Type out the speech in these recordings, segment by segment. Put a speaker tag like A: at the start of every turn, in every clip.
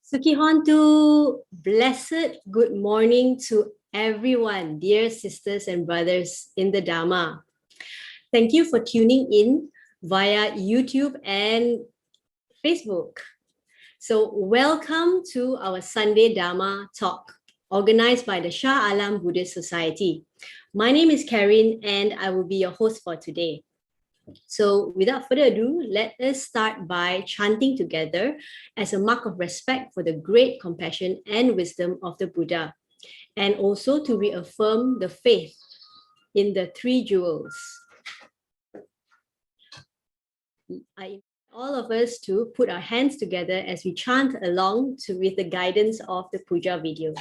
A: Sukihontu, blessed good morning to everyone, dear sisters and brothers in the Dhamma. Thank you for tuning in via YouTube and Facebook. So welcome to our Sunday Dhamma talk, organized by the Shah Alam Buddhist Society. My name is Karin and I will be your host for today. So without further ado, let us start by chanting together as a mark of respect for the great compassion and wisdom of the Buddha, and also to reaffirm the faith in the three jewels. I invite all of us to put our hands together as we chant along with the guidance of the puja video.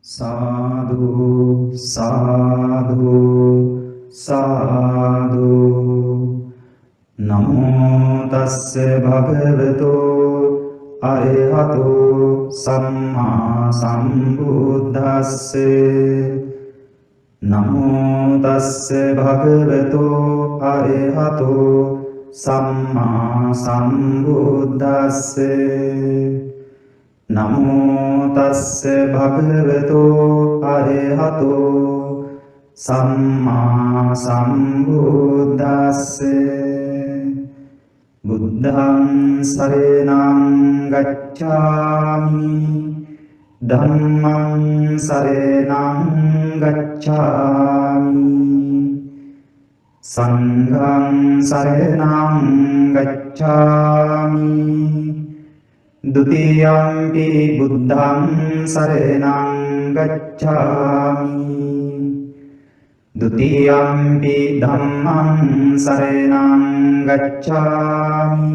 B: Sadhu, sadhu, sadhu. Namo tasse bhagavato arahato samma sambuddhasse. Namo tasse bhagavato arahato samma sambuddhasse. Namo tasse bhagavato arahato samma sambuddhasse. Buddhang saranang gacchami, Dhammang saranang gacchami, Sanghang saranang gacchami. Dutiyampi buddhang saranang gacchami, Dutiyampi dhammang saranang gacchami,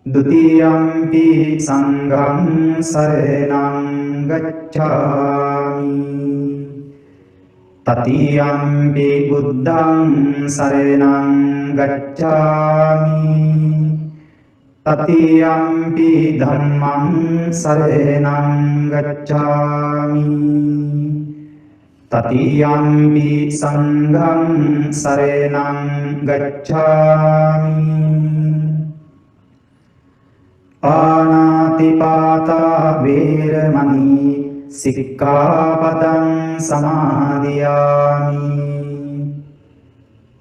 B: Dutiyampi sanghang saranang gacchami, Tatiyampi buddhang saranang gacchami, Tatiyampi dhammang saranang gacchami, Tatiyampi sanghang saranang gacchami. Panatipata veramani sikkhapadang samadhiyami,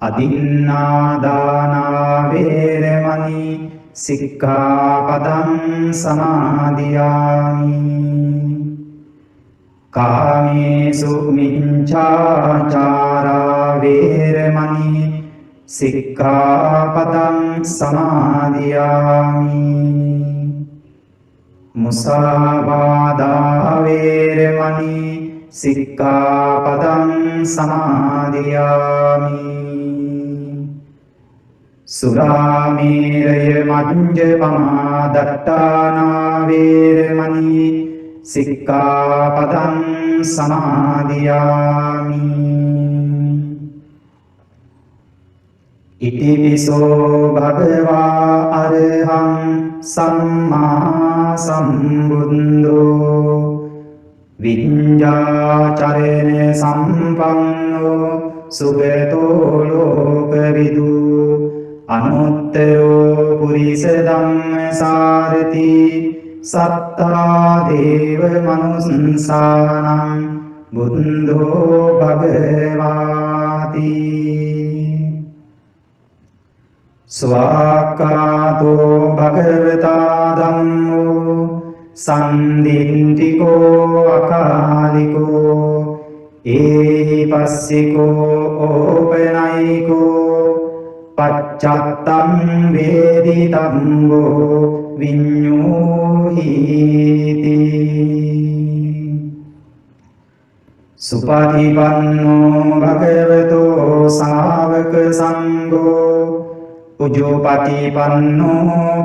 B: Adinnādāna veramani sikkhapadang samadhiyami, Kāmesu miccācārā veramani sikkhapadang samadhiyami, Musāvādā veramani sikkhapadang samadhiyami, Surameraya majjapamā dattāna veramani sikkhapadang samadhiyami. Itipiso bhagavā arahang sammā sambuddho, Viññācarena sampanno sugato lokavidu, Anuttaro purisa dhammasārati, Sattā deva manusānam buddho bhagavāti. Svākkāto bhagavata dhammo, Sandintiko akāliko, Ehi passiko openayiko, Paccattam veditambo viññūhīti. Supatipanno bhagavato sāvaka sangho, Ujjopatipanno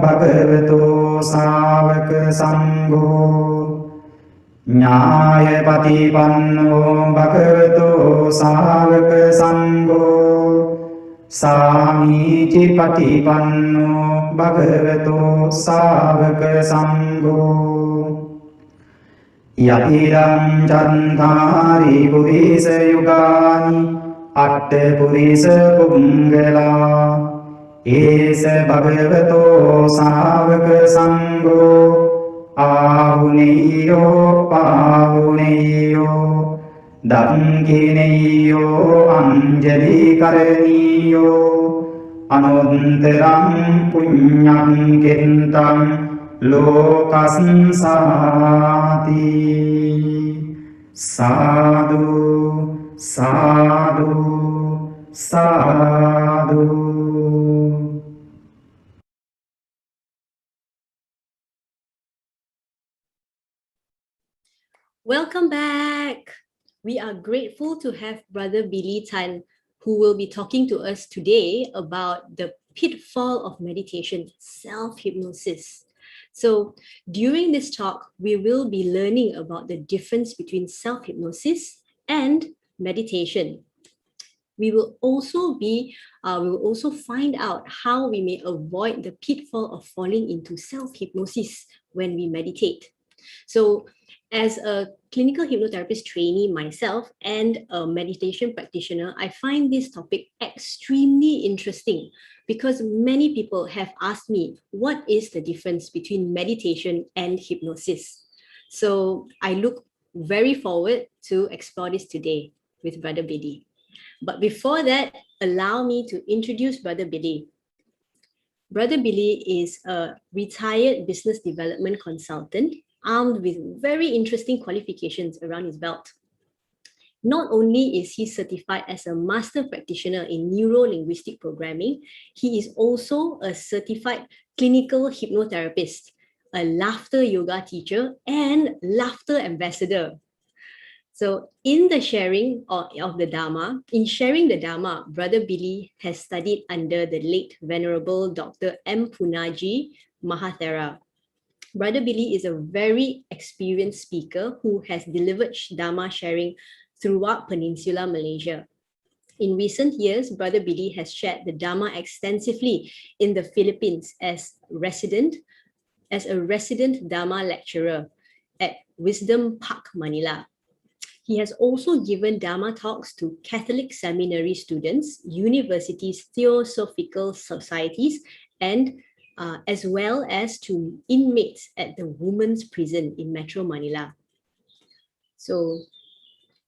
B: bhagavato sāvaka sangho, Ñāyapatipanno bhagavato sāvaka sangho, Sāmīci patipanno bhagavato sāvaka sangho, Yatidam Chandhari Purisa Yugani Atte Purisa Pungala Esa Bhagavato Savaka Sangho Ahuneyo Pahuneyo Dankineyo Anjali Karaniyo Anuntaram Punyam Kintam Lokasansati Sadhu Sadhu Sadhu.
A: Welcome back. We are grateful to have Brother Billy Tan, who will be talking to us today about the pitfall of meditation, self-hypnosis. So during this talk, we will be learning about the difference between self-hypnosis and meditation. We will also find out how we may avoid the pitfall of falling into self-hypnosis when we meditate. So as a clinical hypnotherapist trainee myself and a meditation practitioner, I find this topic extremely interesting because many people have asked me, what is the difference between meditation and hypnosis? So I look very forward to explore this today with Brother Billy. But before that, allow me to introduce Brother Billy. Brother Billy is a retired business development consultant armed with very interesting qualifications around his belt. Not only is he certified as a master practitioner in Neuro-Linguistic programming, he is also a certified clinical hypnotherapist, a laughter yoga teacher, and laughter ambassador. So in the sharing of the Dhamma, Brother Billy has studied under the late Venerable Dr. M. Punnaji Maha Thera. Brother Billy is a very experienced speaker who has delivered Dhamma sharing throughout Peninsular Malaysia. In recent years, Brother Billy has shared the Dhamma extensively in the Philippines as a resident Dhamma lecturer at Wisdom Park Manila. He has also given Dhamma talks to Catholic Seminary students, universities, Theosophical Societies, and as well as to inmates at the women's prison in Metro Manila. So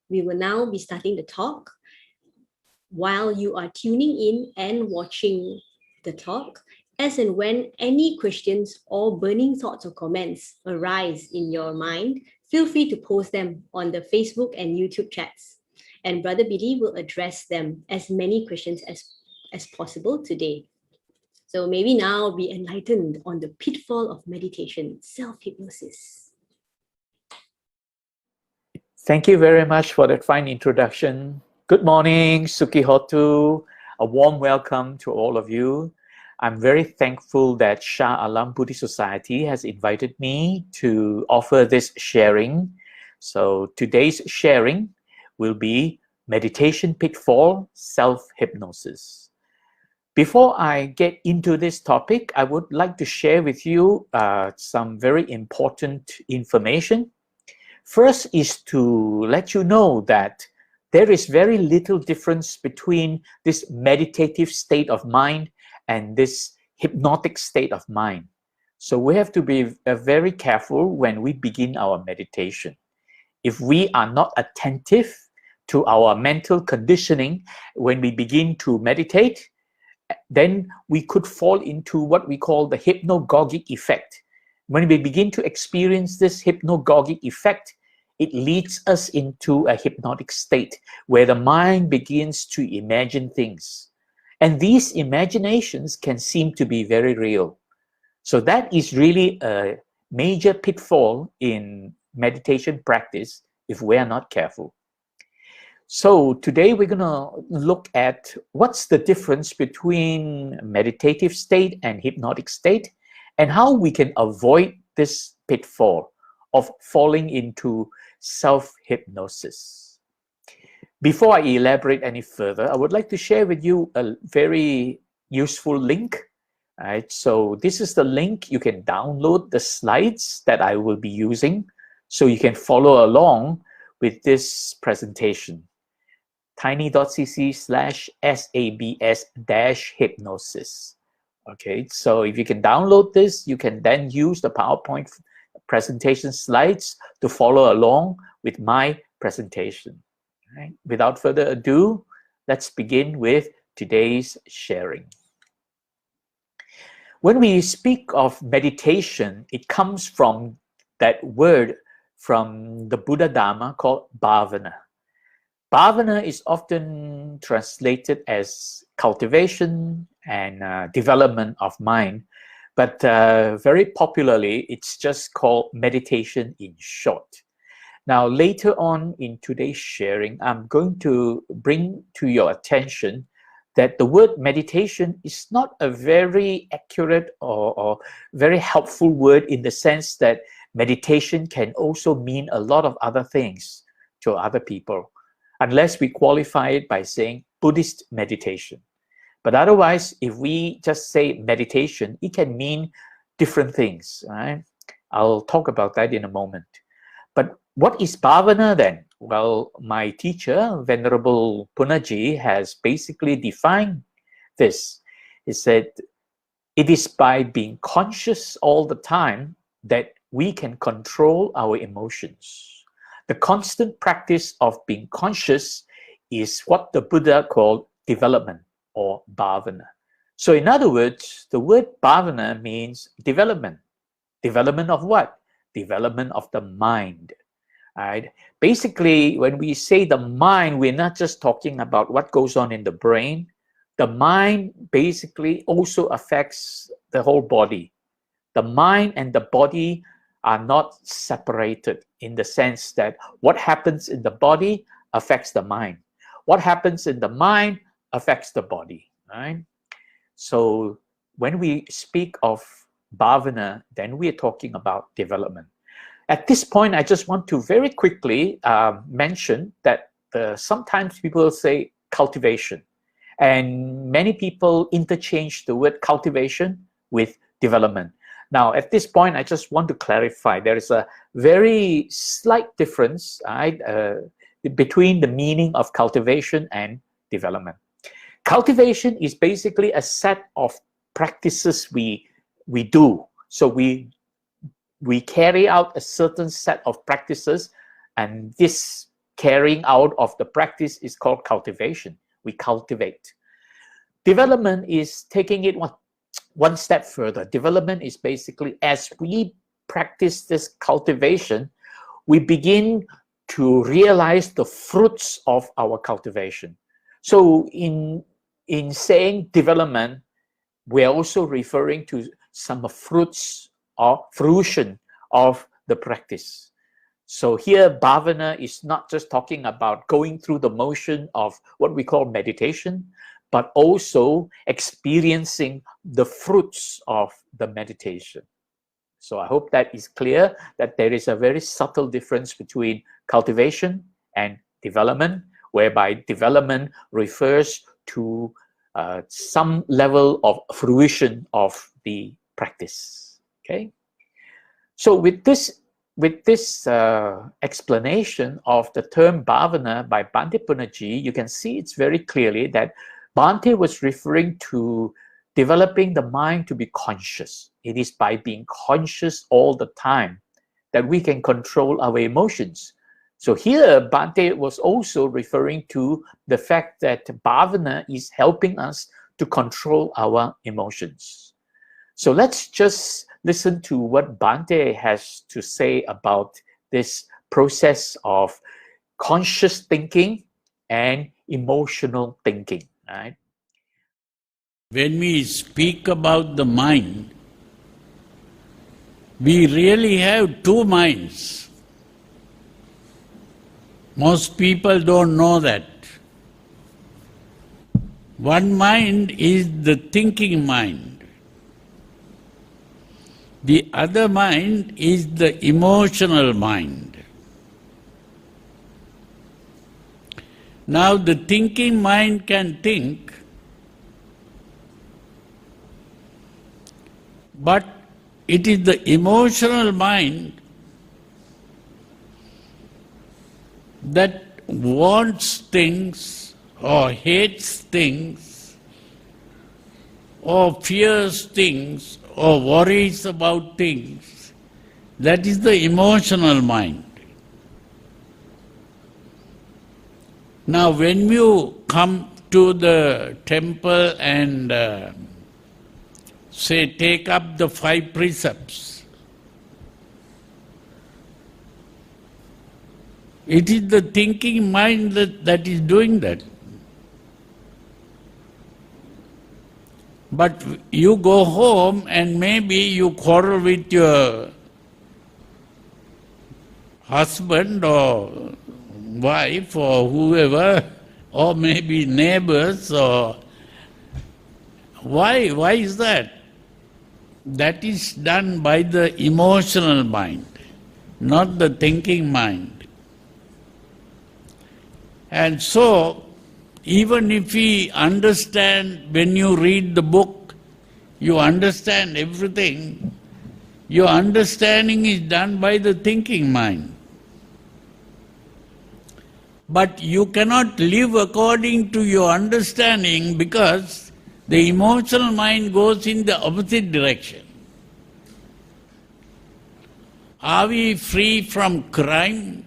A: we will now be starting the talk. While you are tuning in and watching the talk, as and when any questions or burning thoughts or comments arise in your mind, feel free to post them on the Facebook and YouTube chats. And Brother Billy will address them as many questions as possible today. So maybe now be enlightened on the pitfall of meditation, self-hypnosis.
C: Thank you very much for that fine introduction. Good morning, Suki Hotu. A warm welcome to all of you. I'm very thankful that Shah Alam Buddhist Society has invited me to offer this sharing. So today's sharing will be meditation pitfall, self-hypnosis. Before I get into this topic, I would like to share with you some very important information. First is to let you know that there is very little difference between this meditative state of mind and this hypnotic state of mind. So we have to be very careful when we begin our meditation. If we are not attentive to our mental conditioning when we begin to meditate, then we could fall into what we call the hypnagogic effect. When we begin to experience this hypnagogic effect, it leads us into a hypnotic state where the mind begins to imagine things. And these imaginations can seem to be very real. So that is really a major pitfall in meditation practice if we are not careful. So today we're going to look at what's the difference between meditative state and hypnotic state and how we can avoid this pitfall of falling into self-hypnosis. Before I elaborate any further, I would like to share with you a very useful link. Right? So this is the link. You can download the slides that I will be using So you can follow along with this presentation. tiny.cc/sabs-hypnosis. Okay, so if you can download this, you can then use the PowerPoint presentation slides to follow along with my presentation. Right? Without further ado, let's begin with today's sharing. When we speak of meditation, it comes from that word from the Buddha Dhamma called bhavana. Bhavana is often translated as cultivation and development of mind, but very popularly, it's just called meditation in short. Now, later on in today's sharing, I'm going to bring to your attention that the word meditation is not a very accurate or very helpful word, in the sense that meditation can also mean a lot of other things to other people, unless we qualify it by saying Buddhist meditation. But otherwise, if we just say meditation, it can mean different things, right? I'll talk about that in a moment. But what is bhavana then? Well, my teacher, Venerable Punnaji, has basically defined this. He said, it is by being conscious all the time that we can control our emotions. The constant practice of being conscious is what the Buddha called development or bhavana. So in other words, the word bhavana means development. Development of what? Development of the mind. Right? Basically, when we say the mind, we're not just talking about what goes on in the brain. The mind basically also affects the whole body. The mind and the body are not separated, in the sense that what happens in the body affects the mind. What happens in the mind affects the body. Right? So when we speak of bhavana, then we're talking about development. At this point, I just want to very quickly mention that sometimes people say cultivation, and many people interchange the word cultivation with development. Now, at this point, I just want to clarify there is a very slight difference between the meaning of cultivation and development. Cultivation is basically a set of practices we do. So we carry out a certain set of practices, and this carrying out of the practice is called cultivation. We cultivate. Development is taking it one step further. Development is basically, as we practice this cultivation, we begin to realize the fruits of our cultivation. So in saying development, we're also referring to some fruits or fruition of the practice. So here, bhavana is not just talking about going through the motion of what we call meditation, but also experiencing the fruits of the meditation. So I hope that is clear, that there is a very subtle difference between cultivation and development, whereby development refers to some level of fruition of the practice. Okay. So with this explanation of the term bhavana by Bhante Punnaji, you can see it's very clearly that Bhante was referring to developing the mind to be conscious. It is by being conscious all the time that we can control our emotions. So here, Bhante was also referring to the fact that bhavana is helping us to control our emotions. So let's just listen to what Bhante has to say about this process of conscious thinking and emotional thinking. Right?
D: When we speak about the mind, we really have two minds. Most people don't know that. One mind is the thinking mind. The other mind is the emotional mind. Now the thinking mind can think, but it is the emotional mind that wants things or hates things or fears things or worries about things, that is the emotional mind. Now when you come to the temple and say take up the 5 precepts, it is the thinking mind that is doing that. But you go home and maybe you quarrel with your husband or wife or whoever, or maybe neighbors, or why is that? That is done by the emotional mind, not the thinking mind. And so, even if we understand, when you read the book, you understand everything, your understanding is done by the thinking mind. But you cannot live according to your understanding because the emotional mind goes in the opposite direction. Are we free from crime?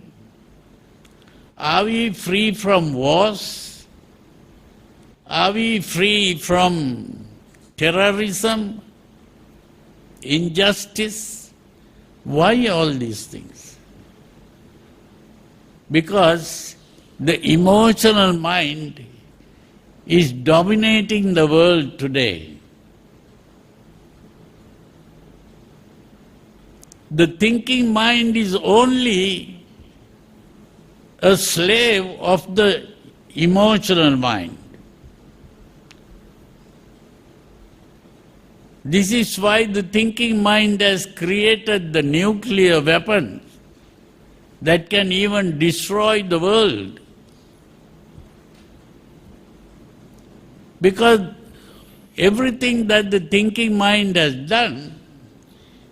D: Are we free from wars? Are we free from terrorism, injustice? Why all these things? Because the emotional mind is dominating the world today. The thinking mind is only a slave of the emotional mind. This is why the thinking mind has created the nuclear weapons that can even destroy the world. Because everything that the thinking mind has done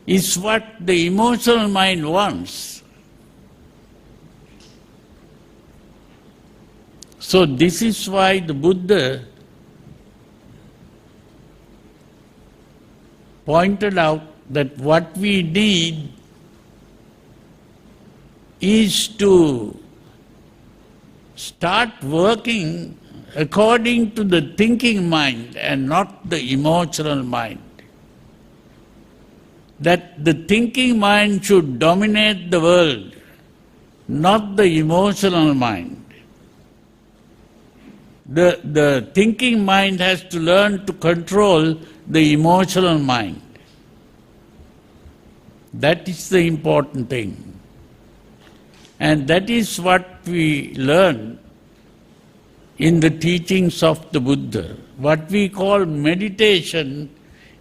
D: is what the emotional mind wants. So this is why the Buddha pointed out that what we need is to start working according to the thinking mind and not the emotional mind. That the thinking mind should dominate the world, not the emotional mind. The thinking mind has to learn to control the emotional mind. That is the important thing. And that is what we learn in the teachings of the Buddha. What we call meditation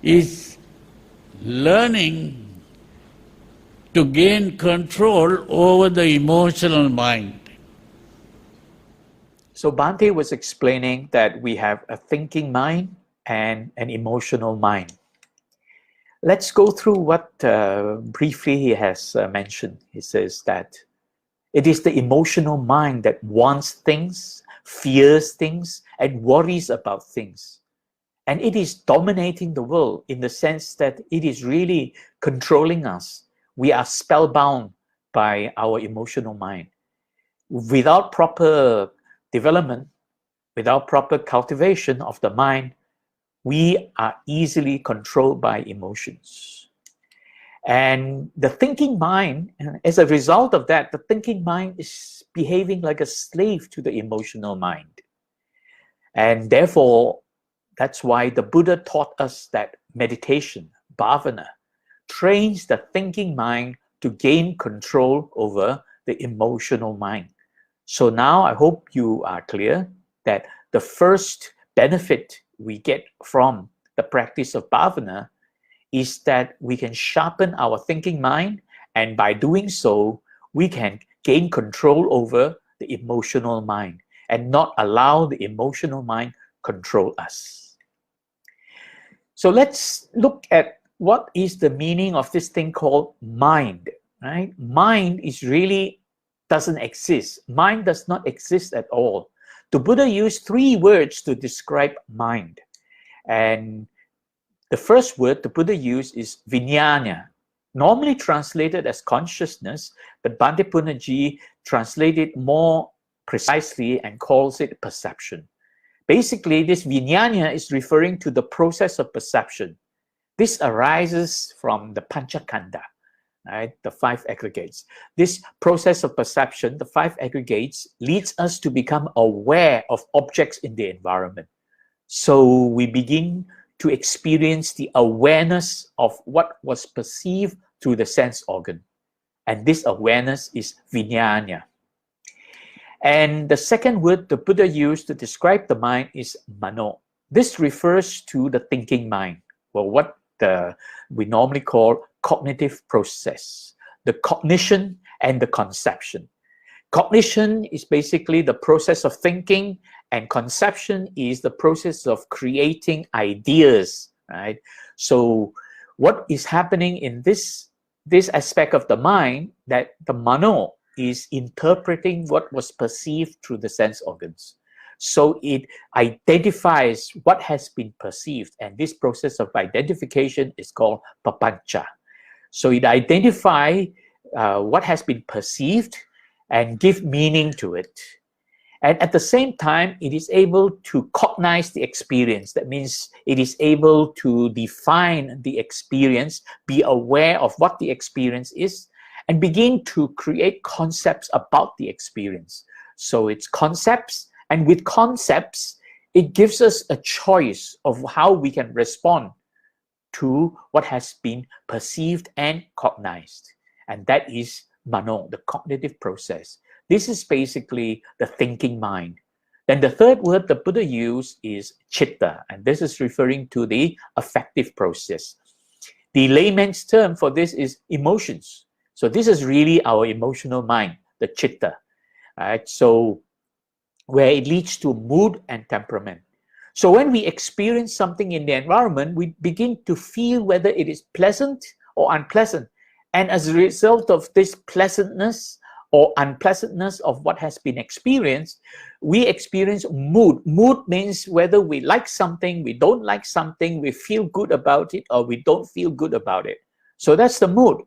D: is learning to gain control over the emotional mind.
C: So Bhante was explaining that we have a thinking mind and an emotional mind. Let's go through what briefly he has mentioned. He says that it is the emotional mind that wants things, fears things, and worries about things. And it is dominating the world in the sense that it is really controlling us. We are spellbound by our emotional mind. Without proper development, without proper cultivation of the mind, we are easily controlled by emotions. And the thinking mind, as a result of that, the thinking mind is behaving like a slave to the emotional mind. And therefore, that's why the Buddha taught us that meditation, bhavana, trains the thinking mind to gain control over the emotional mind. So now I hope you are clear that the first benefit we get from the practice of bhavana is that we can sharpen our thinking mind, and by doing so, we can gain control over the emotional mind and not allow the emotional mind control us. So let's look at what is the meaning of this thing called mind, right? Mind is really doesn't exist. Mind does not exist at all. The Buddha used 3 words to describe mind. And the first word the Buddha used is vijnana, normally translated as consciousness, but Bhante Punnaji translated more precisely and calls it perception. Basically, this vijnana is referring to the process of perception. This arises from the panchakanda, right? The 5 aggregates. This process of perception, the 5 aggregates, leads us to become aware of objects in the environment. So we begin to experience the awareness of what was perceived through the sense organ. And this awareness is vijnana. And the second word the Buddha used to describe the mind is mano. This refers to the thinking mind, well, what we normally call cognitive process, the cognition and the conception. Cognition is basically the process of thinking, and conception is the process of creating ideas, right? So what is happening in this aspect of the mind, that the mano is interpreting what was perceived through the sense organs. So it identifies what has been perceived, and this process of identification is called papancha. So it identifies what has been perceived and give meaning to it. And at the same time, it is able to cognize the experience. That means it is able to define the experience, be aware of what the experience is, and begin to create concepts about the experience. So it's concepts, and with concepts, it gives us a choice of how we can respond to what has been perceived and cognized. And that is mano, the cognitive process. This is basically the thinking mind. Then the third word the Buddha used is chitta, and this is referring to the affective process. The layman's term for this is emotions. So this is really our emotional mind, the chitta. Right? So where it leads to mood and temperament. So when we experience something in the environment, we begin to feel whether it is pleasant or unpleasant. And as a result of this pleasantness or unpleasantness of what has been experienced, we experience mood. Mood means whether we like something, we don't like something, we feel good about it, or we don't feel good about it. So that's the mood.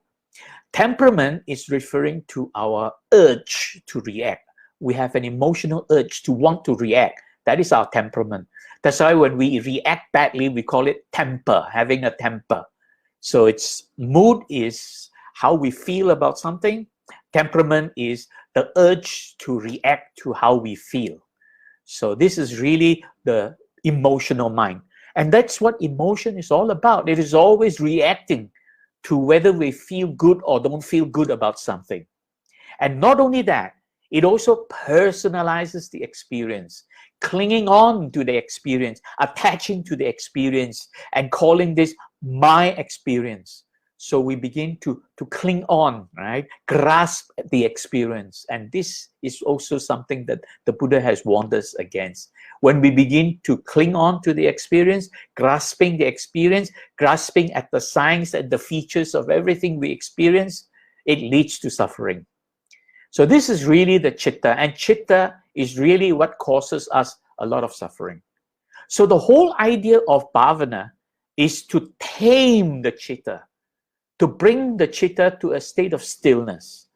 C: Temperament is referring to our urge to react. We have an emotional urge to want to react. That is our temperament. That's why when we react badly, we call it temper, having a temper. So it's mood is how we feel about something. Temperament is the urge to react to how we feel. So this is really the emotional mind. And that's what emotion is all about. It is always reacting to whether we feel good or don't feel good about something. And not only that, it also personalizes the experience, clinging on to the experience, attaching to the experience, and calling this my experience. So we begin to cling on, right? Grasp the experience. And this is also something that the Buddha has warned us against. When we begin to cling on to the experience, grasping the experience, grasping at the signs and the features of everything we experience, it leads to suffering. So this is really the chitta, and chitta is really what causes us a lot of suffering. So the whole idea of bhavana is to tame the chitta, to bring the chitta to a state of stillness,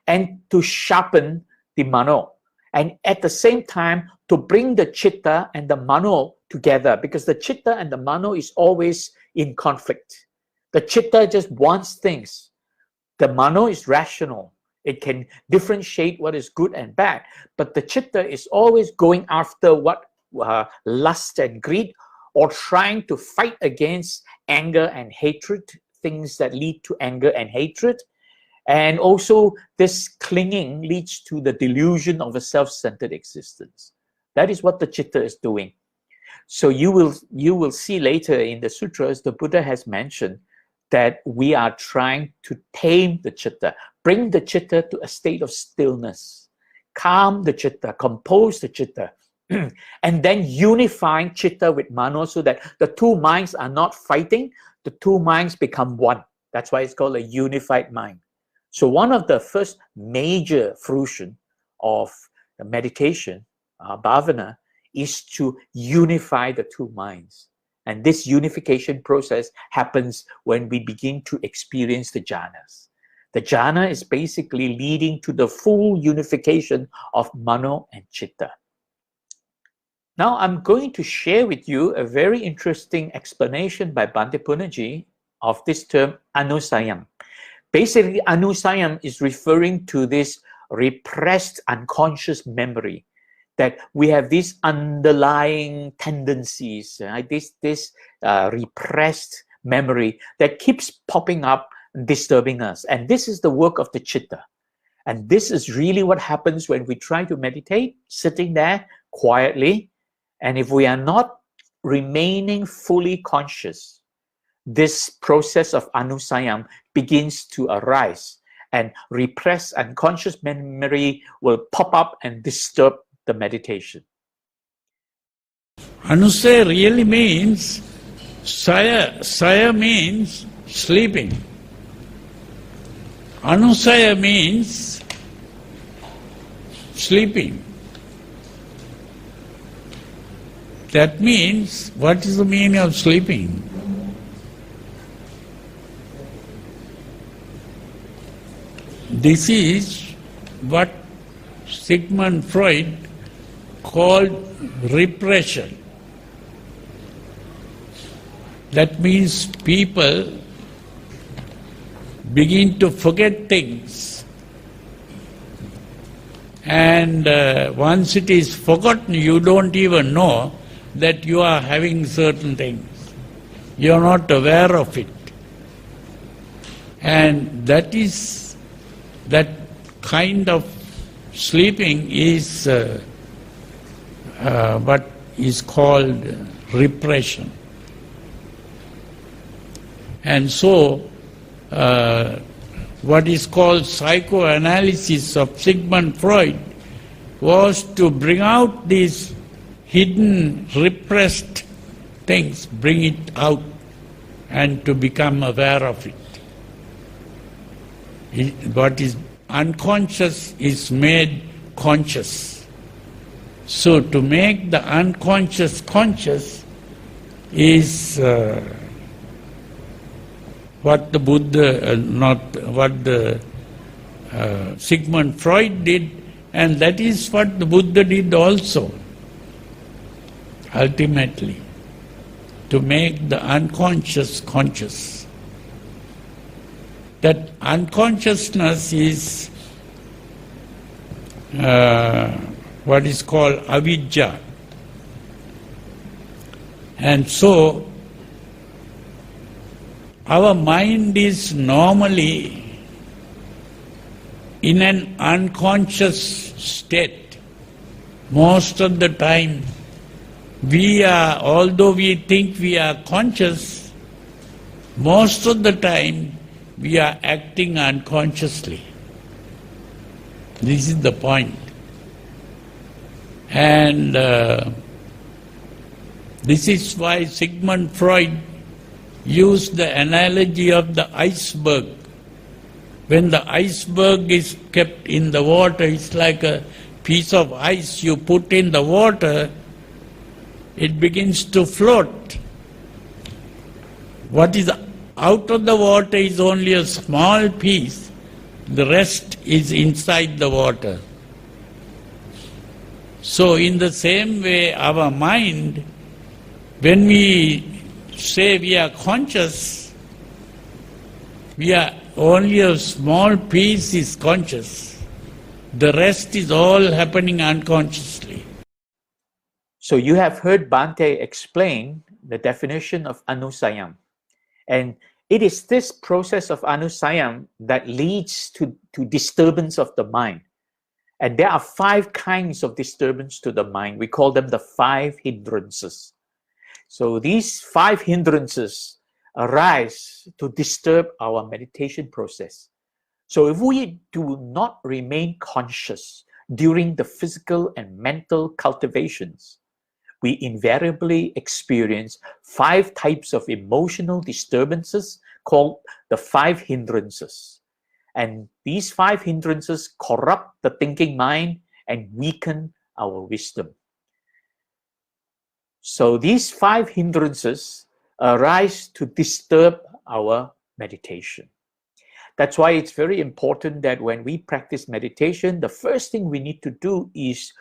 C: and to sharpen the mano, and at the same time to bring the chitta and the mano together, because the chitta and the mano is always in conflict. The chitta just wants things. The mano is rational. It can differentiate what is good and bad, but the chitta is always going after what lust and greed, or trying to fight against anger and hatred, things that lead to anger and hatred. And also this clinging leads to the delusion of a self-centered existence. That is what the chitta is doing. So you will see later in the sutras, the Buddha has mentioned that we are trying to tame the chitta, bring the chitta to a state of stillness, calm the chitta, compose the chitta, and then unifying chitta with mano so that the two minds are not fighting, the two minds become one. That's why it's called a unified mind. So one of the first major fruition of the meditation, bhavana, is to unify the two minds. And this unification process happens when we begin to experience the jhanas. The jhana is basically leading to the full unification of mano and chitta. Now I'm going to share with you a very interesting explanation by Bhante Punnaji of this term anusayam. Basically, anusayam is referring to this repressed unconscious memory, that we have these underlying tendencies, this repressed memory that keeps popping up, disturbing us. And this is the work of the chitta. And this is really what happens when we try to meditate, sitting there quietly. And if we are not remaining fully conscious, this process of anusayam begins to arise, and repressed unconscious memory will pop up and disturb the meditation.
D: Anusaya really means, saya means sleeping. Anusaya means sleeping. That means, what is the meaning of sleeping? This is what Sigmund Freud called repression. That means people begin to forget things, and once it is forgotten, you don't even know that you are having certain things. You are not aware of it. And that kind of sleeping is what is called repression. And so, what is called psychoanalysis of Sigmund Freud was to bring out these hidden, repressed things, bring it out, and to become aware of it. What is unconscious is made conscious. So to make the unconscious conscious is what the Buddha, not what the Sigmund Freud did, and that is what the Buddha did also, ultimately, to make the unconscious conscious. That unconsciousness is what is called avidya. And so, our mind is normally in an unconscious state. Most of the time, although we think we are conscious, most of the time we are acting unconsciously. This is the point. And this is why Sigmund Freud used the analogy of the iceberg. When the iceberg is kept in the water, it's like a piece of ice you put in the water, it begins to float. What is out of the water is only a small piece, the rest is inside the water. So in the same way, our mind, when we say we are conscious, we are only a small piece is conscious. The rest is all happening unconsciously.
C: So you have heard Bhante explain the definition of anusayam. And it is this process of anusayam that leads to disturbance of the mind. And there are 5 kinds of disturbance to the mind. We call them the 5 hindrances. So these 5 hindrances arise to disturb our meditation process. So if we do not remain conscious during the physical and mental cultivations, we invariably experience 5 types of emotional disturbances called the 5 hindrances. And these 5 hindrances corrupt the thinking mind and weaken our wisdom. So these 5 hindrances arise to disturb our meditation. That's why it's very important that when we practice meditation, the first thing we need to do is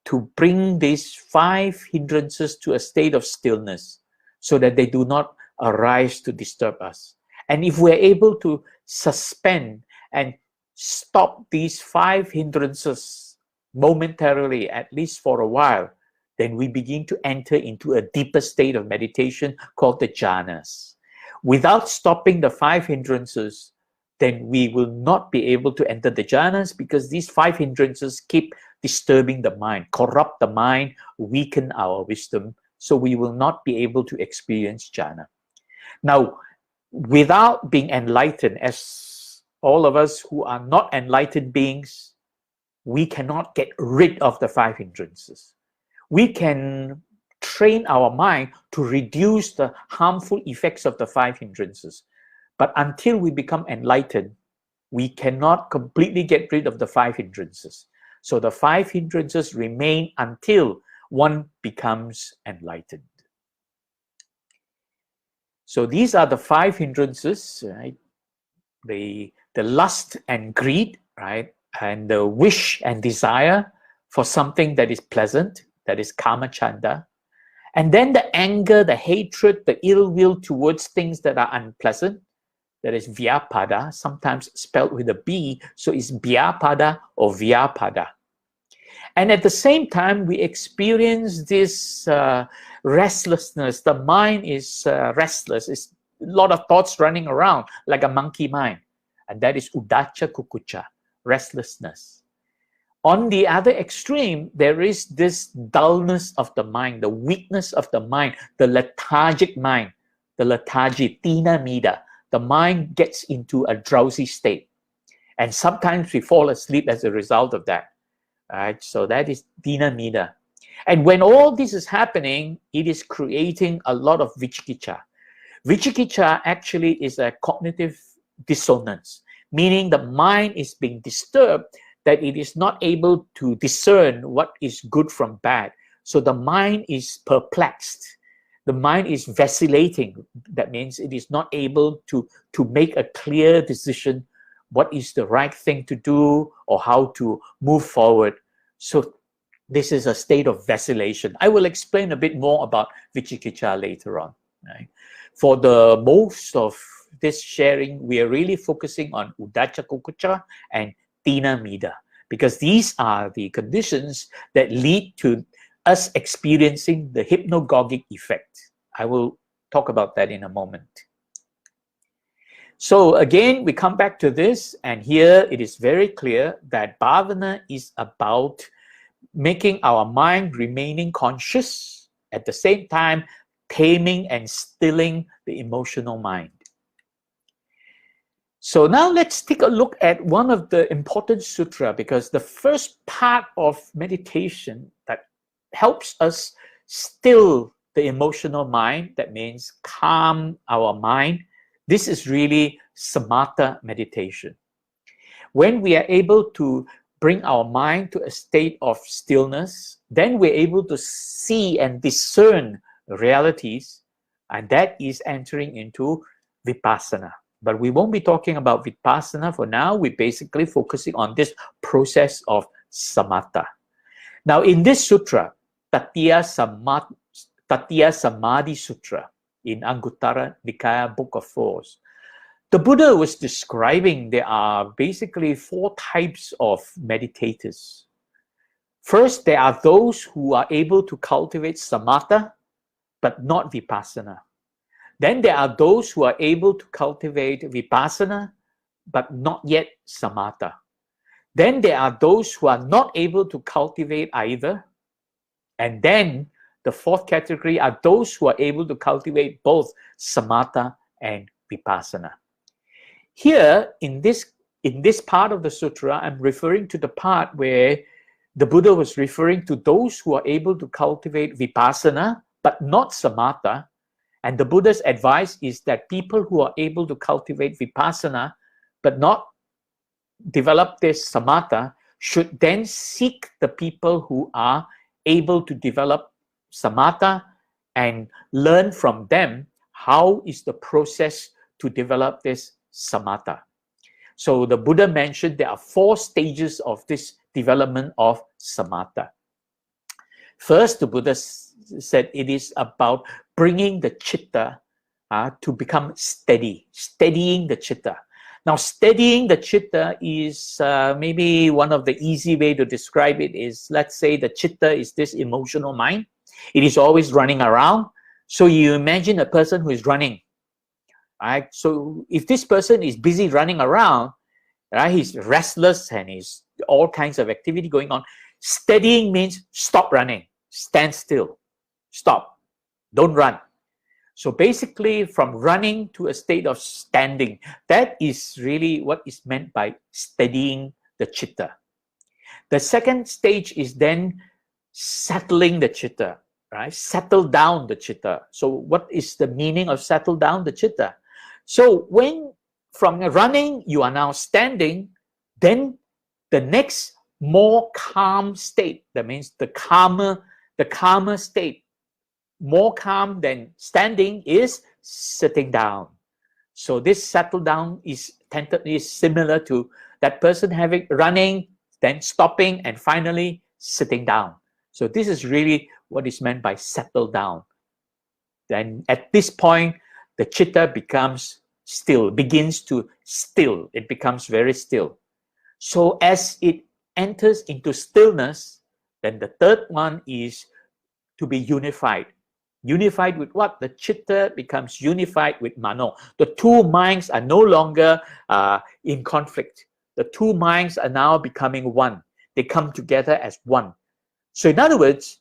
C: to bring these 5 hindrances to a state of stillness so that they do not arise to disturb us. And if we're able to suspend and stop these 5 hindrances momentarily, at least for a while, then we begin to enter into a deeper state of meditation called the jhanas. Without stopping the 5 hindrances, then we will not be able to enter the jhanas, because these 5 hindrances keep disturbing the mind, corrupt the mind, weaken our wisdom, so we will not be able to experience jhana. Now, without being enlightened, as all of us who are not enlightened beings, we cannot get rid of the 5 hindrances. We can train our mind to reduce the harmful effects of the 5 hindrances. But until we become enlightened, we cannot completely get rid of the 5 hindrances. So the 5 hindrances remain until one becomes enlightened. So these are the 5 hindrances, right? The lust and greed, right? And the wish and desire for something that is pleasant, that is kama chanda. And then the anger, the hatred, the ill will towards things that are unpleasant, that is vyapada, sometimes spelled with a B, so it's bhyapada or vyapada. And at the same time, we experience this restlessness. The mind is restless. It's a lot of thoughts running around like a monkey mind. And that is udacha kukucha, restlessness. On the other extreme, there is this dullness of the mind, the weakness of the mind, the lethargic mind, the lethargy, tina mida. The mind gets into a drowsy state. And sometimes we fall asleep as a result of that. Right? So that is tina mida. And when all this is happening, it is creating a lot of vichikicha. Vichikicha actually is a cognitive dissonance, meaning the mind is being disturbed, that it is not able to discern what is good from bad. So the mind is perplexed. The mind is vacillating. That means it is not able to make a clear decision what is the right thing to do or how to move forward. So this is a state of vacillation. I will explain a bit more about vichikicha later on. Right? For the most of this sharing, we are really focusing on udacha kukucha and tina mida, because these are the conditions that lead to us experiencing the hypnagogic effect. I will talk about that in a moment. So again, we come back to this, and here it is very clear that bhavana is about making our mind remaining conscious, at the same time taming and stilling the emotional mind. So now let's take a look at one of the important sutra, because the first part of meditation that helps us still the emotional mind, that means calm our mind, this is really samatha meditation. When we are able to bring our mind to a state of stillness, then we're able to see and discern realities, and that is entering into vipassana. But we won't be talking about vipassana for now. We're basically focusing on this process of samatha. Now, in this sutra, Tatiya Samadhi Sutra, in Anguttara Nikaya Book of Fours, the Buddha was describing there are basically 4 types of meditators. First, there are those who are able to cultivate samatha, but not vipassana. Then there are those who are able to cultivate vipassana, but not yet samatha. Then there are those who are not able to cultivate either. And then the 4th category are those who are able to cultivate both samatha and vipassana. Here, in this part of the sutra, I'm referring to the part where the Buddha was referring to those who are able to cultivate vipassana, but not samatha. And the Buddha's advice is that people who are able to cultivate vipassana, but not develop this samatha should then seek the people who are able to develop samatha and learn from them how is the process to develop this samatha. So the Buddha mentioned there are 4 stages of this development of samatha. First, the Buddha said it is about bringing the chitta to become steady, steadying the chitta. Now, steadying the chitta is maybe one of the easy way to describe it is, let's say the chitta is this emotional mind. It is always running around. So you imagine a person who is running. Right? So if this person is busy running around, right, he's restless and he's all kinds of activity going on. Steadying means stop running, stand still, stop, don't run. So basically from running to a state of standing, that is really what is meant by steadying the chitta. The second stage is then settling the chitta, right? Settle down the chitta. So what is the meaning of settle down the chitta? So when from running you are now standing, then the next more calm state, that means the calmer state, more calm than standing, is sitting down. So this settle down is similar to that person having running, then stopping, and finally sitting down. So this is really what is meant by settle down. Then at this point, the chitta becomes still, begins to still. It becomes very still. So as it enters into stillness, then the third one is to be unified. Unified with what? The chitta becomes unified with mano. The 2 minds are no longer in conflict. The 2 minds are now becoming one. They come together as one. So in other words,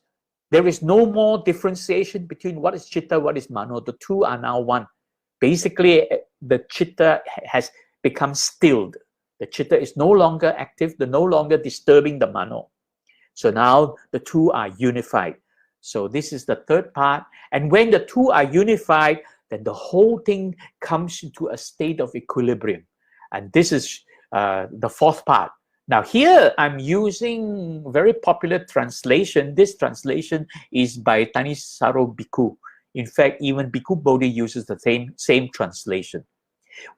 C: there is no more differentiation between what is chitta, what is mano. The 2 are now one. Basically, the chitta has become stilled. The chitta is no longer active, no longer disturbing the mano. So now the 2 are unified. So this is the third part. And when the 2 are unified, then the whole thing comes into a state of equilibrium. And this is the fourth part. Now here I'm using very popular translation. This translation is by Thanissaro Bhikkhu. In fact, even Bhikkhu Bodhi uses the same translation,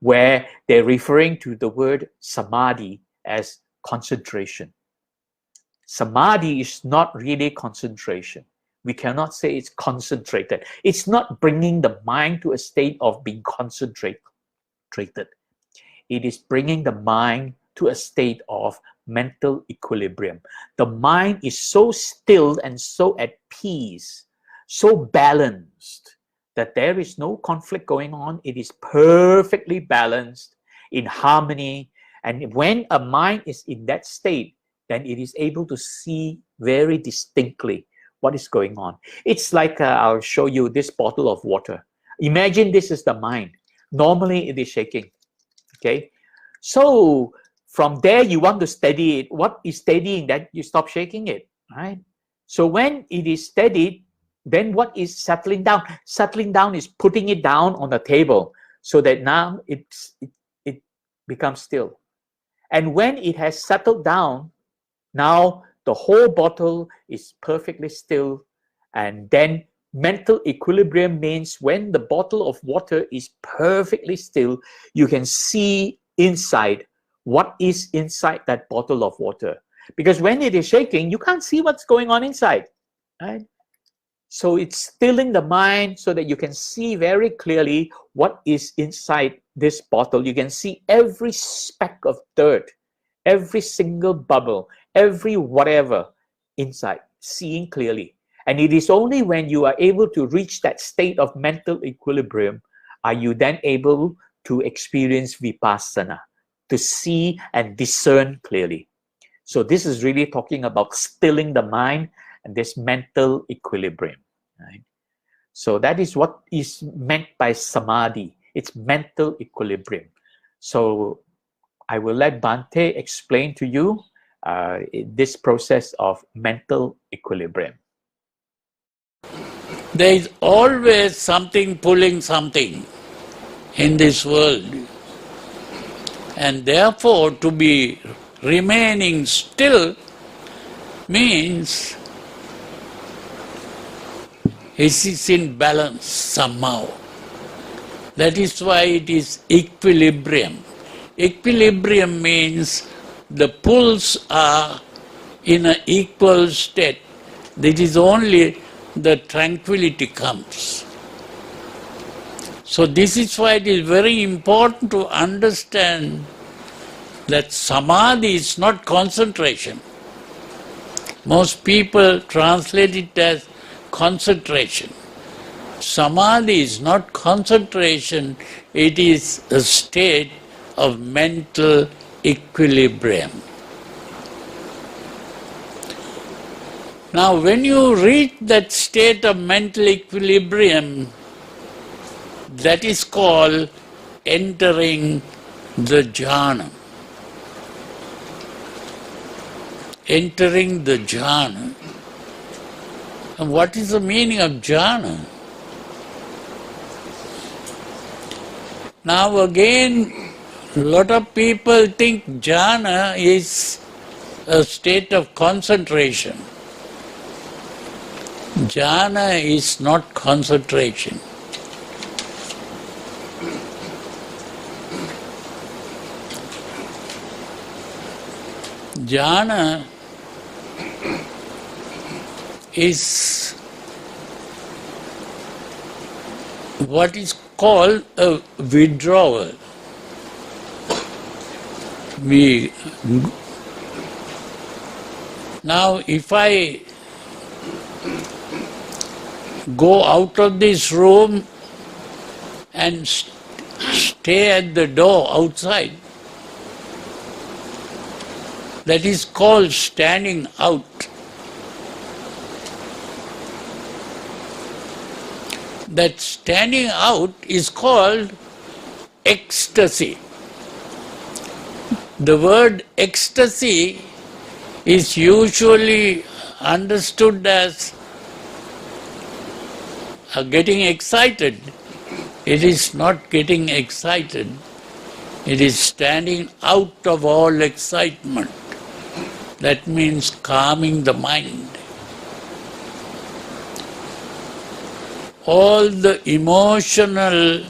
C: where they're referring to the word samadhi as concentration. Samadhi is not really concentration. We cannot say it's concentrated. It's not bringing the mind to a state of being concentrated. It is bringing the mind to a state of mental equilibrium. The mind is so still and so at peace, so balanced, that there is no conflict going on. It is perfectly balanced, in harmony. And when a mind is in that state, then it is able to see very distinctly what is going on. It's like, I'll show you this bottle of water. Imagine this is the mind. Normally it is shaking, okay? So from there you want to steady it. What is steadying that? You stop shaking it, right? So when it is steadied, then what is settling down? Settling down is putting it down on the table so that now it becomes still. And when it has settled down, now the whole bottle is perfectly still. And then mental equilibrium means when the bottle of water is perfectly still, you can see inside what is inside that bottle of water. Because when it is shaking, you can't see what's going on inside, right? So it's stilling the mind so that you can see very clearly what is inside this bottle. You can see every speck of dirt, every single bubble, every whatever inside, seeing clearly. And it is only when you are able to reach that state of mental equilibrium are you then able to experience vipassana, to see and discern clearly. So this is really talking about stilling the mind and this mental equilibrium, right? So that is what is meant by samadhi. It's mental equilibrium. So I will let Bhante explain to you this process of mental equilibrium.
D: There is always something pulling something in this world. And therefore, to be remaining still means it is in balance somehow. That is why it is equilibrium. Equilibrium means the poles are in an equal state. That is only the tranquility comes. So this is why it is very important to understand that samadhi is not concentration. Most people translate it as concentration. Samadhi is not concentration, it is a state of mental equilibrium. Now, when you reach that state of mental equilibrium, that is called entering the jhana. Entering the jhana. And what is the meaning of jhana? Now again, a lot of people think jhana is a state of concentration. Jhana is not concentration. Jhana is what is called a withdrawal. Now, if I go out of this room and stay at the door outside, that is called standing out. That standing out is called ecstasy. The word ecstasy is usually understood as getting excited. It is not getting excited. It is standing out of all excitement. That means calming the mind. All the emotional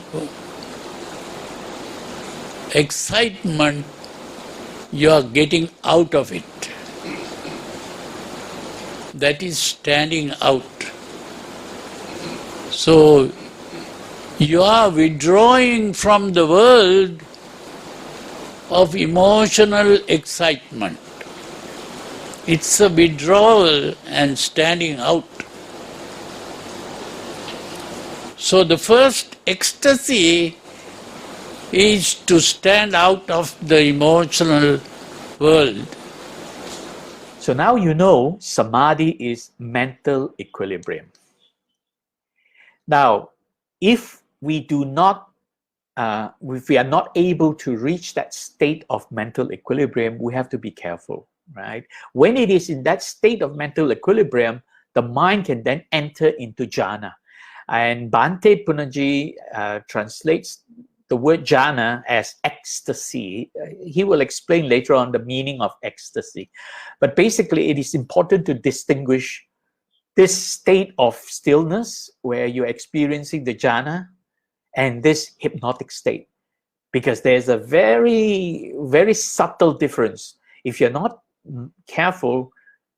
D: excitement, you are getting out of it. That is standing out. So, you are withdrawing from the world of emotional excitement. It's a withdrawal and standing out. So the first ecstasy is to stand out of the emotional world.
C: So now you know samadhi is mental equilibrium. Now, if we are not able to reach that state of mental equilibrium, we have to be careful, right? When it is in that state of mental equilibrium, the mind can then enter into jhana. And Bhante Punnaji translates the word jhana as ecstasy. He will explain later on the meaning of ecstasy. But basically, it is important to distinguish this state of stillness where you're experiencing the jhana and this hypnotic state. Because there's a very, very subtle difference. If you're not careful,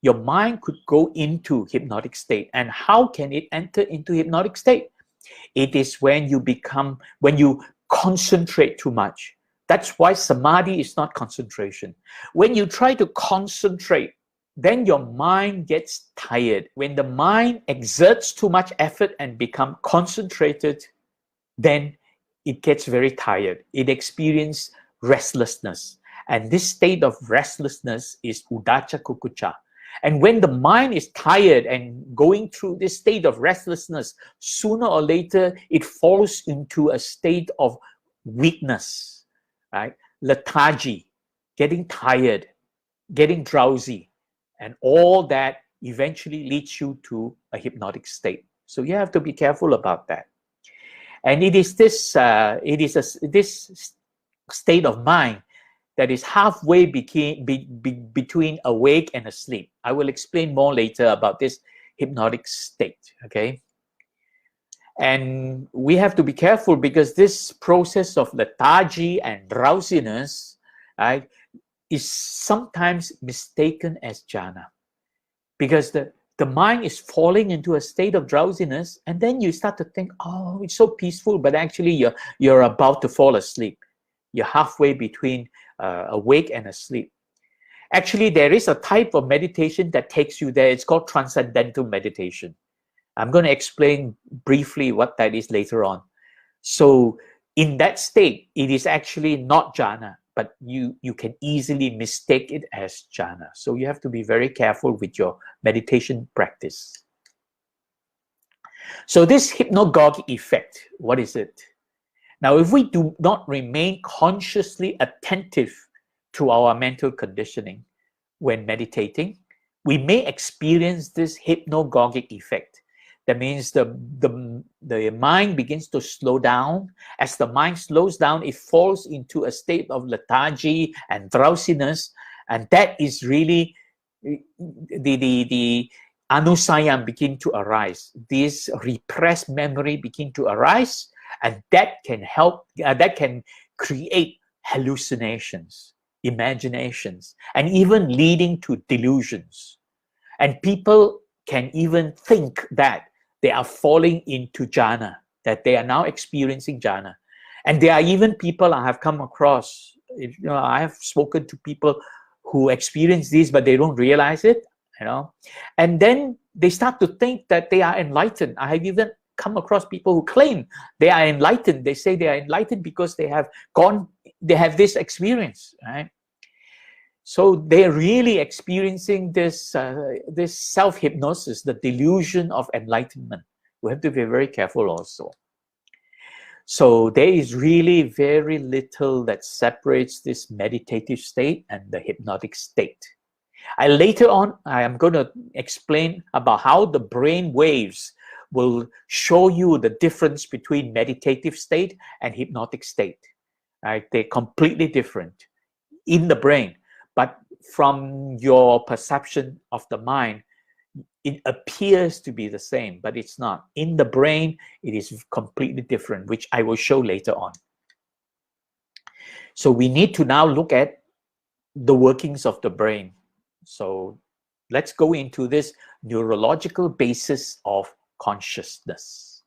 C: your mind could go into hypnotic state. And how can it enter into hypnotic state? It is when you concentrate too much. That's why samadhi is not concentration. When you try to concentrate, then your mind gets tired. When the mind exerts too much effort and become concentrated, then it gets very tired. It experiences restlessness. And this state of restlessness is udacha kukucha. And when the mind is tired and going through this state of restlessness, sooner or later, it falls into a state of weakness, right? Lethargy, getting tired, getting drowsy, and all that eventually leads you to a hypnotic state. So you have to be careful about that. And it is this state of mind that is halfway between awake and asleep. I will explain more later about this hypnotic state, okay? And we have to be careful because this process of lethargy and drowsiness, right, is sometimes mistaken as jhana, because the mind is falling into a state of drowsiness, and then you start to think, oh, it's so peaceful, but actually you're about to fall asleep. You're halfway between awake and asleep. Actually, there is a type of meditation that takes you there. It's called transcendental meditation. I'm going to explain briefly what that is later on. So in that state, it is actually not jhana, but you can easily mistake it as jhana. So you have to be very careful with your meditation practice. So this hypnagogic effect, what is it? Now, if we do not remain consciously attentive to our mental conditioning when meditating, we may experience this hypnagogic effect. That means the mind begins to slow down. As the mind slows down, it falls into a state of lethargy and drowsiness, and that is really the anusayam begin to arise. This repressed memory begin to arise, and that can help. That can create hallucinations, imaginations, and even leading to delusions. And people can even think that they are falling into jhana, that they are now experiencing jhana. And there are even people I have come across, I have spoken to people who experience this, but they don't realize it, and then they start to think that they are enlightened. I have even come across people who claim they are enlightened. They say they are enlightened because they have this experience, right? So they're really experiencing this self-hypnosis, the delusion of enlightenment. We have to be very careful also. So there is really very little that separates this meditative state and the hypnotic state. Later on, I am going to explain about how the brain waves will show you the difference between meditative state and hypnotic state. Right? They're completely different in the brain. But from your perception of the mind, it appears to be the same, but it's not. In the brain, it is completely different, which I will show later on. So we need to now look at the workings of the brain. So let's go into this neurological basis of consciousness.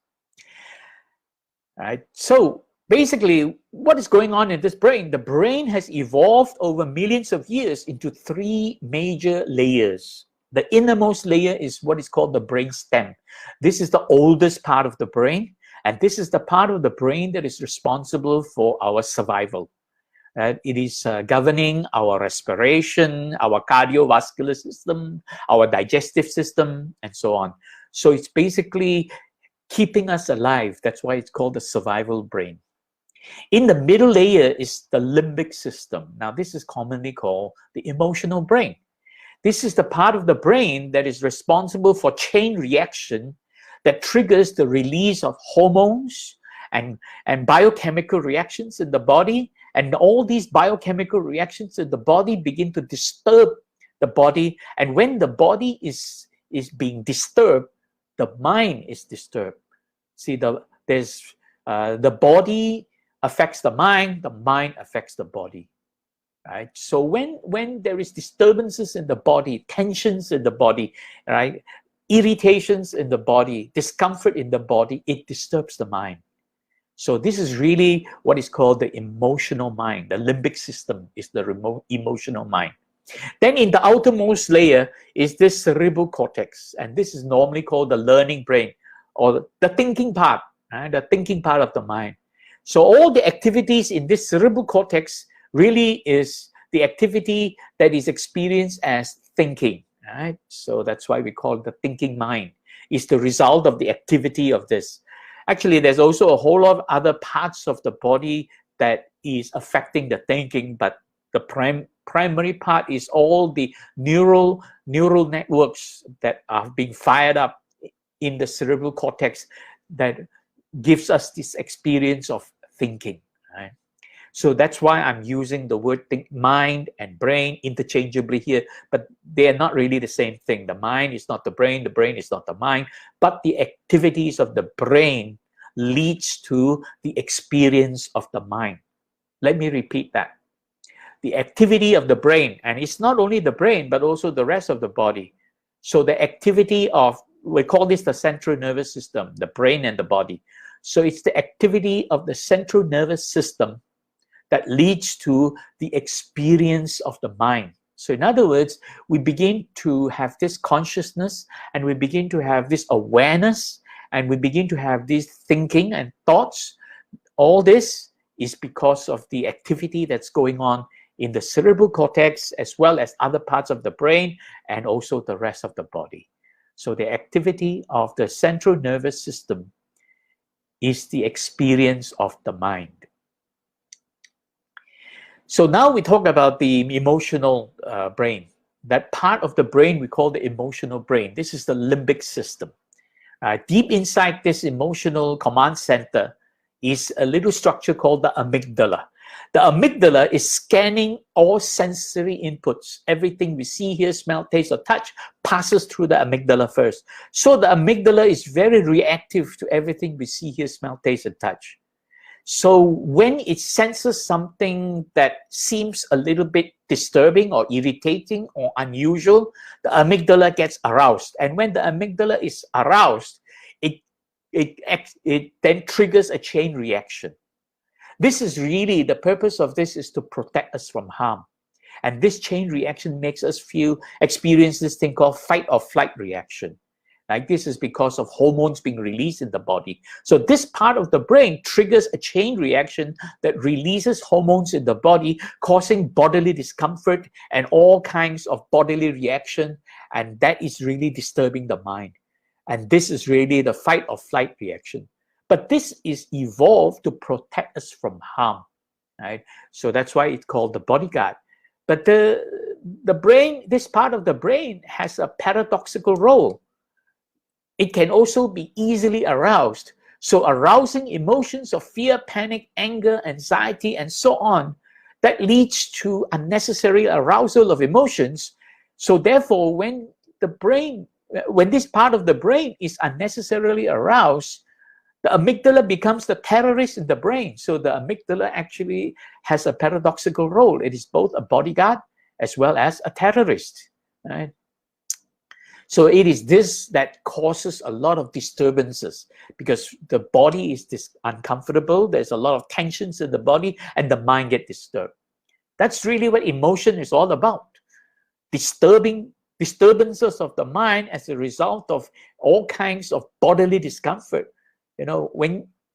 C: All right. So basically, what is going on in this brain? The brain has evolved over millions of years into three major layers. The innermost layer is what is called the brain stem. This is the oldest part of the brain, and this is the part of the brain that is responsible for our survival. It is governing our respiration, our cardiovascular system, our digestive system, and so on. So it's basically keeping us alive. That's why it's called the survival brain. In the middle layer is the limbic system. Now, this is commonly called the emotional brain. This is the part of the brain that is responsible for chain reaction that triggers the release of hormones and biochemical reactions in the body. And all these biochemical reactions in the body begin to disturb the body. And when the body is being disturbed, the mind is disturbed. See, the body affects the mind affects the body, right? So when there is disturbances in the body, tensions in the body, right, irritations in the body, discomfort in the body, it disturbs the mind. So this is really what is called the emotional mind. The limbic system is the emotional mind. Then in the outermost layer is this cerebral cortex, and this is normally called the learning brain, or the thinking part, right? The thinking part of the mind. So all the activities in this cerebral cortex really is the activity that is experienced as thinking, right? So that's why we call it the thinking mind. It's the result of the activity of this. Actually, there's also a whole lot of other parts of the body that is affecting the thinking, but the primary part is all the neural networks that are being fired up in the cerebral cortex that gives us this experience of thinking, right? So that's why I'm using the word mind and brain interchangeably here, but they are not really the same thing. The mind is not the brain is not the mind, but the activities of the brain leads to the experience of the mind. Let me repeat that. The activity of the brain, and it's not only the brain, but also the rest of the body. So the activity of, we call this the central nervous system, the brain and the body. So it's the activity of the central nervous system that leads to the experience of the mind. So in other words, we begin to have this consciousness, and we begin to have this awareness, and we begin to have this thinking and thoughts. All this is because of the activity that's going on in the cerebral cortex, as well as other parts of the brain, and also the rest of the body. So the activity of the central nervous system is the experience of the mind. So now we talk about the emotional brain. That part of the brain we call the emotional brain. This is the limbic system. Deep inside this emotional command center is a little structure called the amygdala. The amygdala is scanning all sensory inputs. Everything we see, hear, smell, taste, or touch passes through the amygdala first. So the amygdala is very reactive to everything we see, hear, smell, taste, and touch. So when it senses something that seems a little bit disturbing or irritating or unusual, the amygdala gets aroused. And when the amygdala is aroused, it then triggers a chain reaction. This is really, the purpose of this is to protect us from harm. And this chain reaction makes us experience this thing called fight or flight reaction. Like this is because of hormones being released in the body. So this part of the brain triggers a chain reaction that releases hormones in the body, causing bodily discomfort and all kinds of bodily reaction. And that is really disturbing the mind. And this is really the fight or flight reaction. But this is evolved to protect us from harm, right? So that's why it's called the bodyguard. But the brain, this part of the brain has a paradoxical role. It can also be easily aroused. So arousing emotions of fear, panic, anger, anxiety, and so on, that leads to unnecessary arousal of emotions. So therefore, when this part of the brain is unnecessarily aroused, the amygdala becomes the terrorist in the brain. So the amygdala actually has a paradoxical role. It is both a bodyguard as well as a terrorist, right? So it is this that causes a lot of disturbances because the body is uncomfortable. There's a lot of tensions in the body and the mind gets disturbed. That's really what emotion is all about. Disturbances of the mind as a result of all kinds of bodily discomfort. You know,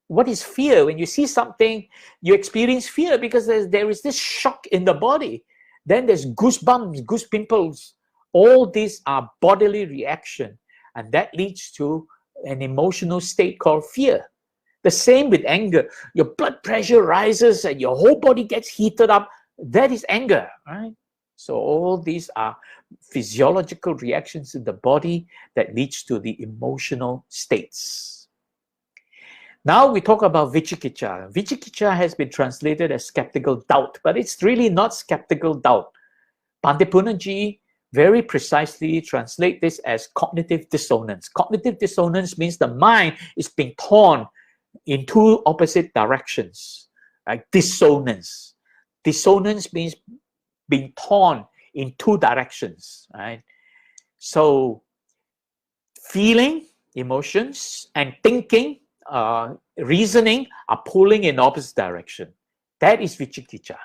C: what is fear? When you see something, you experience fear because there is this shock in the body. Then there's goosebumps, goose pimples. All these are bodily reaction, and that leads to an emotional state called fear. The same with anger. Your blood pressure rises and your whole body gets heated up. That is anger, right? So all these are physiological reactions in the body that leads to the emotional states. Now we talk about vicikiccha. Vicikiccha has been translated as skeptical doubt, but it's really not skeptical doubt. Bhante Punnaji very precisely translate this as cognitive dissonance. Cognitive dissonance means the mind is being torn in two opposite directions, like dissonance. Dissonance means being torn in two directions, right? So feeling, emotions, and thinking, reasoning are pulling in opposite direction. That is vicikiccha.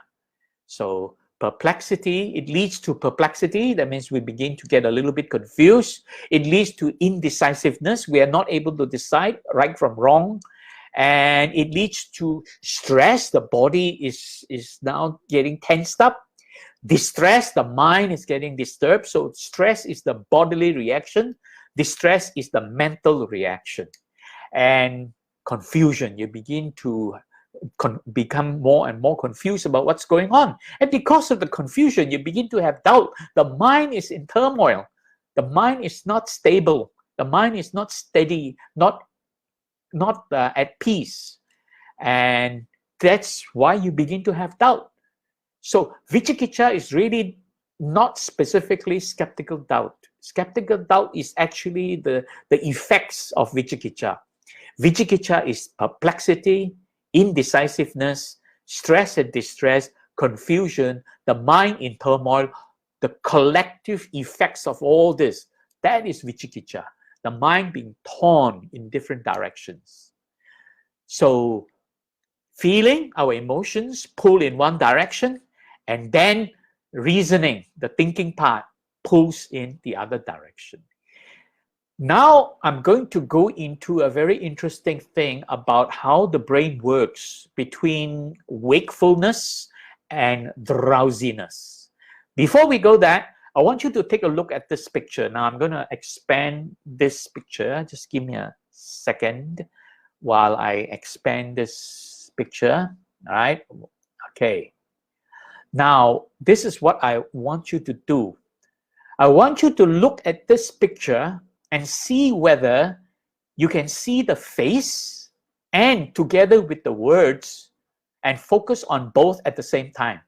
C: So perplexity, it leads to perplexity. That means we begin to get a little bit confused. It leads to indecisiveness. We are not able to decide right from wrong. And it leads to stress. The body is now getting tensed up. Distress, the mind is getting disturbed. So stress is the bodily reaction. Distress is the mental reaction. And confusion, you begin to become more and more confused about what's going on. And because of the confusion, you begin to have doubt. The mind is in turmoil. The mind is not stable. The mind is not steady, not at peace. And that's why you begin to have doubt. So vicikicca is really not specifically skeptical doubt. Skeptical doubt is actually the effects of vicikicca. Vicikicca is perplexity, indecisiveness, stress and distress, confusion, the mind in turmoil, the collective effects of all this. That is vicikicca, the mind being torn in different directions. So feeling, our emotions pull in one direction, and then reasoning, the thinking part, pulls in the other direction. Now I'm going to go into a very interesting thing about how the brain works between wakefulness and drowsiness. Before we go there, I want you to take a look at this picture. Now I'm going to expand this picture. Just give me a second while I expand this picture. All right. Okay. Now, this is what I want you to do. I want you to look at this picture and see whether you can see the face and together with the words and focus on both at the same time.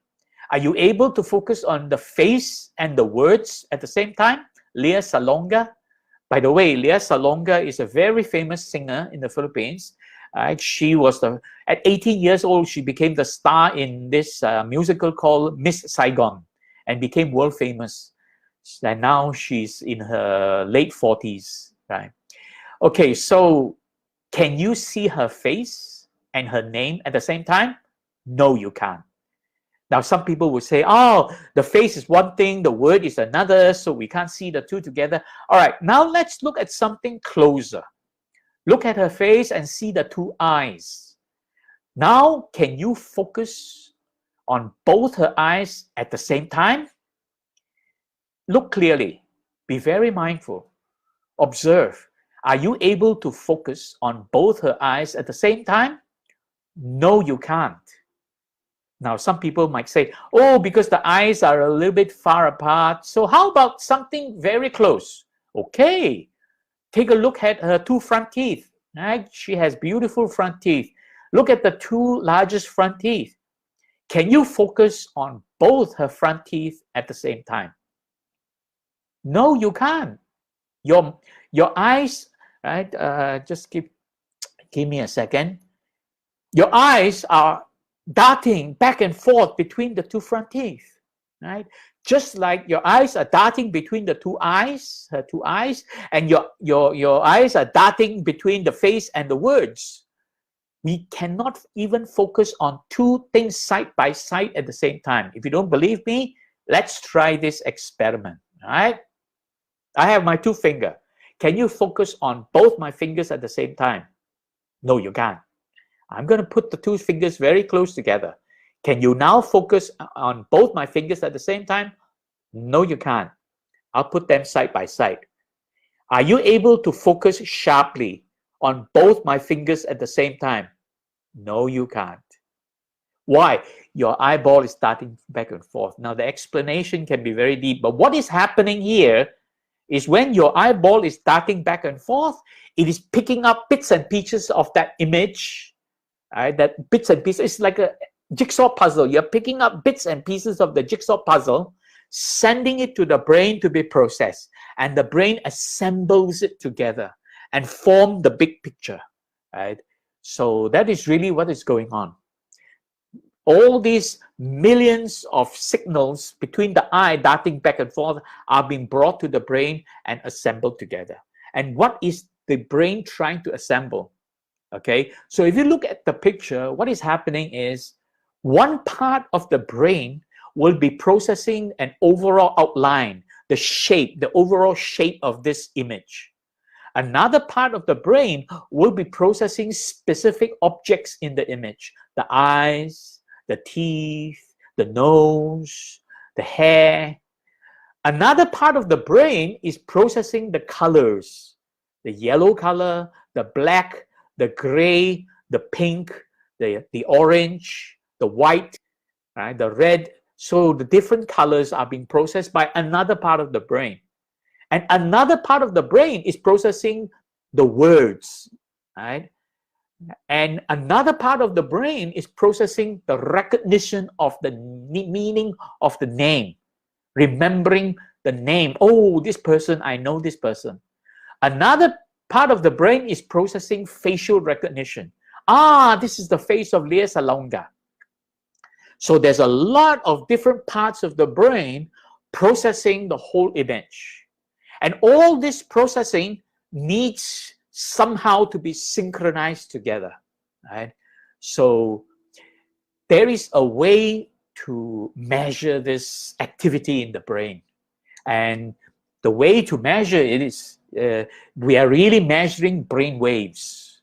C: Are you able to focus on the face and the words at the same time? Lea Salonga. By the way, Lea Salonga is a very famous singer in the Philippines. She was at 18 years old, she became the star in this musical called Miss Saigon and became world famous. And now she's in her late 40s, right? Okay, so can you see her face and her name at the same time? No, you can't. Now, some people will say, oh, the face is one thing, the word is another, so we can't see the two together. All right, now let's look at something closer. Look at her face and see the two eyes. Now, can you focus on both her eyes at the same time? Look clearly. Be very mindful. Observe. Are you able to focus on both her eyes at the same time? No, you can't. Now, some people might say, oh, because the eyes are a little bit far apart. So how about something very close? Okay. Take a look at her two front teeth. Right? She has beautiful front teeth. Look at the two largest front teeth. Can you focus on both her front teeth at the same time? No, you can't. Your eyes, right? Just give me a second. Your eyes are darting back and forth between the two front teeth, right? Just like your eyes are darting between the two eyes, her two eyes, and your eyes are darting between the face and the words. We cannot even focus on two things side by side at the same time. If you don't believe me, let's try this experiment, all right? I have my two fingers. Can you focus on both my fingers at the same time? No, you can't. I'm going to put the two fingers very close together. Can you now focus on both my fingers at the same time? No, you can't. I'll put them side by side. Are you able to focus sharply on both my fingers at the same time? No, you can't. Why? Your eyeball is darting back and forth. Now, the explanation can be very deep, but what is happening here is when your eyeball is darting back and forth, it is picking up bits and pieces of that image, right? That bits and pieces, it's like a jigsaw puzzle. You're picking up bits and pieces of the jigsaw puzzle, sending it to the brain to be processed, and the brain assembles it together and form the big picture, right? So that is really what is going on. All these millions of signals between the eye darting back and forth are being brought to the brain and assembled together. And what is the brain trying to assemble? Okay, so if you look at the picture, what is happening is one part of the brain will be processing an overall outline, the shape, the overall shape of this image. Another part of the brain will be processing specific objects in the image, the eyes, the teeth, the nose, the hair. Another part of the brain is processing the colors, the yellow color, the black, the gray, the pink, the orange, the white, right, the red. So the different colors are being processed by another part of the brain. And another part of the brain is processing the words, right? And another part of the brain is processing the recognition of the meaning of the name, remembering the name. Oh, this person, I know this person. Another part of the brain is processing facial recognition. Ah, this is the face of Lia Salonga. So there's a lot of different parts of the brain processing the whole image. And all this processing needs somehow to be synchronized together, right? So there is a way to measure this activity in the brain. And the way to measure it is, we are really measuring brain waves.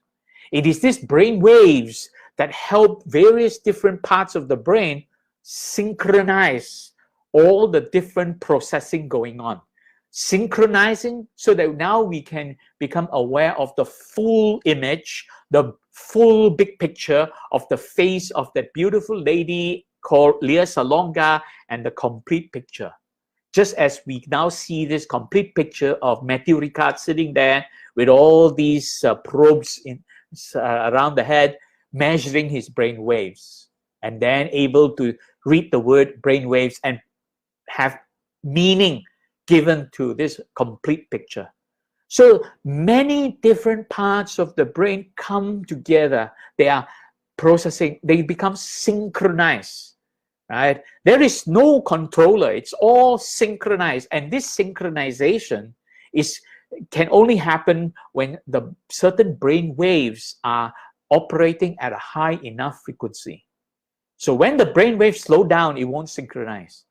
C: It is these brain waves that help various different parts of the brain synchronize all the different processing going on. Synchronizing so that now we can become aware of the full image, the full big picture of the face of that beautiful lady called Lia Salonga and the complete picture. Just as we now see this complete picture of Matthew Ricard sitting there with all these probes around the head, measuring his brain waves, and then able to read the word brain waves and have meaning given to this complete picture. So many different parts of the brain come together. They are processing, they become synchronized, right? There is no controller. It's all synchronized. And this synchronization can only happen when the certain brain waves are operating at a high enough frequency. So when the brain waves slow down, it won't synchronize.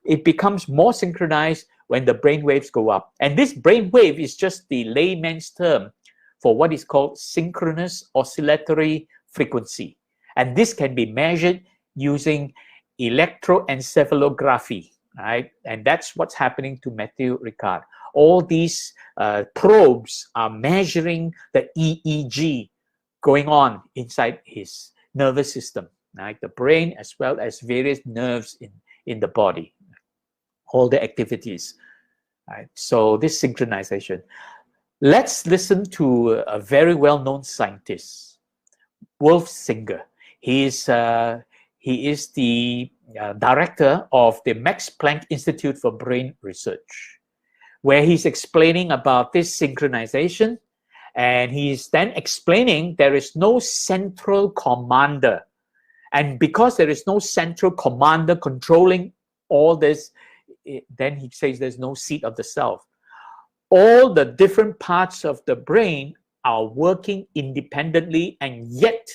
C: It becomes more synchronized when the brain waves go up. And this brain wave is just the layman's term for what is called synchronous oscillatory frequency. And this can be measured using electroencephalography, right? And that's what's happening to Matthew Ricard. All these probes are measuring the EEG going on inside his nervous system, right? The brain as well as various nerves in the body, all the activities, right? So this synchronization. Let's listen to a very well-known scientist, Wolf Singer. He is the director of the Max Planck Institute for Brain Research, where he's explaining about this synchronization. And he's then explaining there is no central commander. And because there is no central commander controlling all this, then he says there's no seat of the self. All the different parts of the brain are working independently, and yet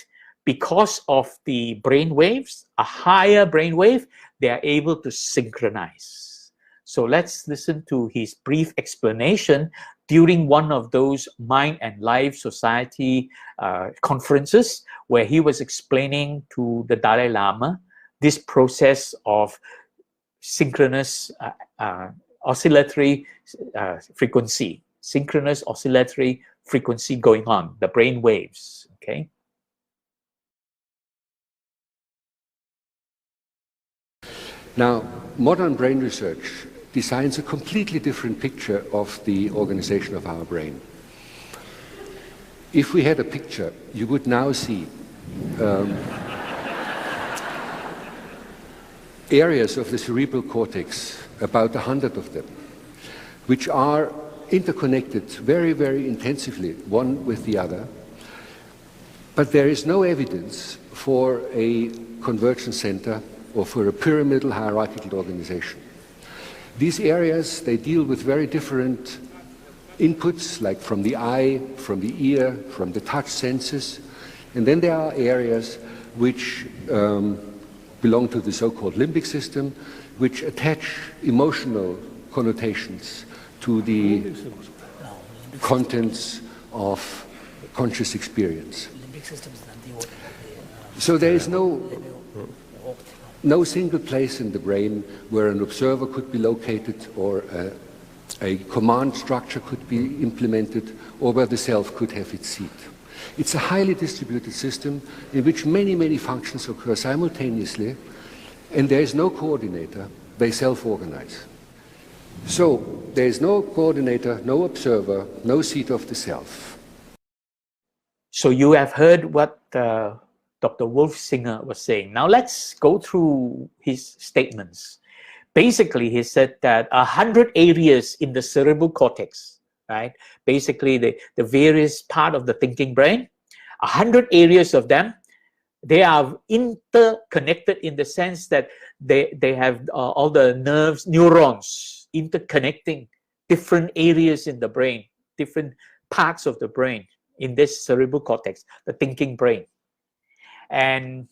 C: because of the brain waves, a higher brain wave, they are able to synchronize. So let's listen to his brief explanation during one of those Mind and Life Society conferences, where he was explaining to the Dalai Lama this process of synchronous oscillatory frequency, synchronous oscillatory frequency going on, the brain waves, okay?
E: Now, modern brain research designs a completely different picture of the organization of our brain. If we had a picture, you would now see areas of the cerebral cortex, about 100 of them, which are interconnected very, very intensively, one with the other. But there is no evidence for a convergence center or for a pyramidal hierarchical organization. These areas, they deal with very different inputs, like from the eye, from the ear, from the touch senses. And then there are areas which belong to the so-called limbic system, which attach emotional connotations to the contents of conscious experience. So there is no single place in the brain where an observer could be located, or a command structure could be implemented, or where the self could have its seat. It's a highly distributed system in which many, many functions occur simultaneously, and there is no coordinator. They self-organize. So there is no coordinator, no observer, no seat of the self.
C: So you have heard what Dr. Wolfsinger was saying. Now let's go through his statements. Basically, he said that 100 areas in the cerebral cortex, right? Basically, the various part of the thinking brain, 100 areas of them, they are interconnected in the sense that they have all the nerves, neurons interconnecting different areas in the brain, different parts of the brain in this cerebral cortex, the thinking brain. And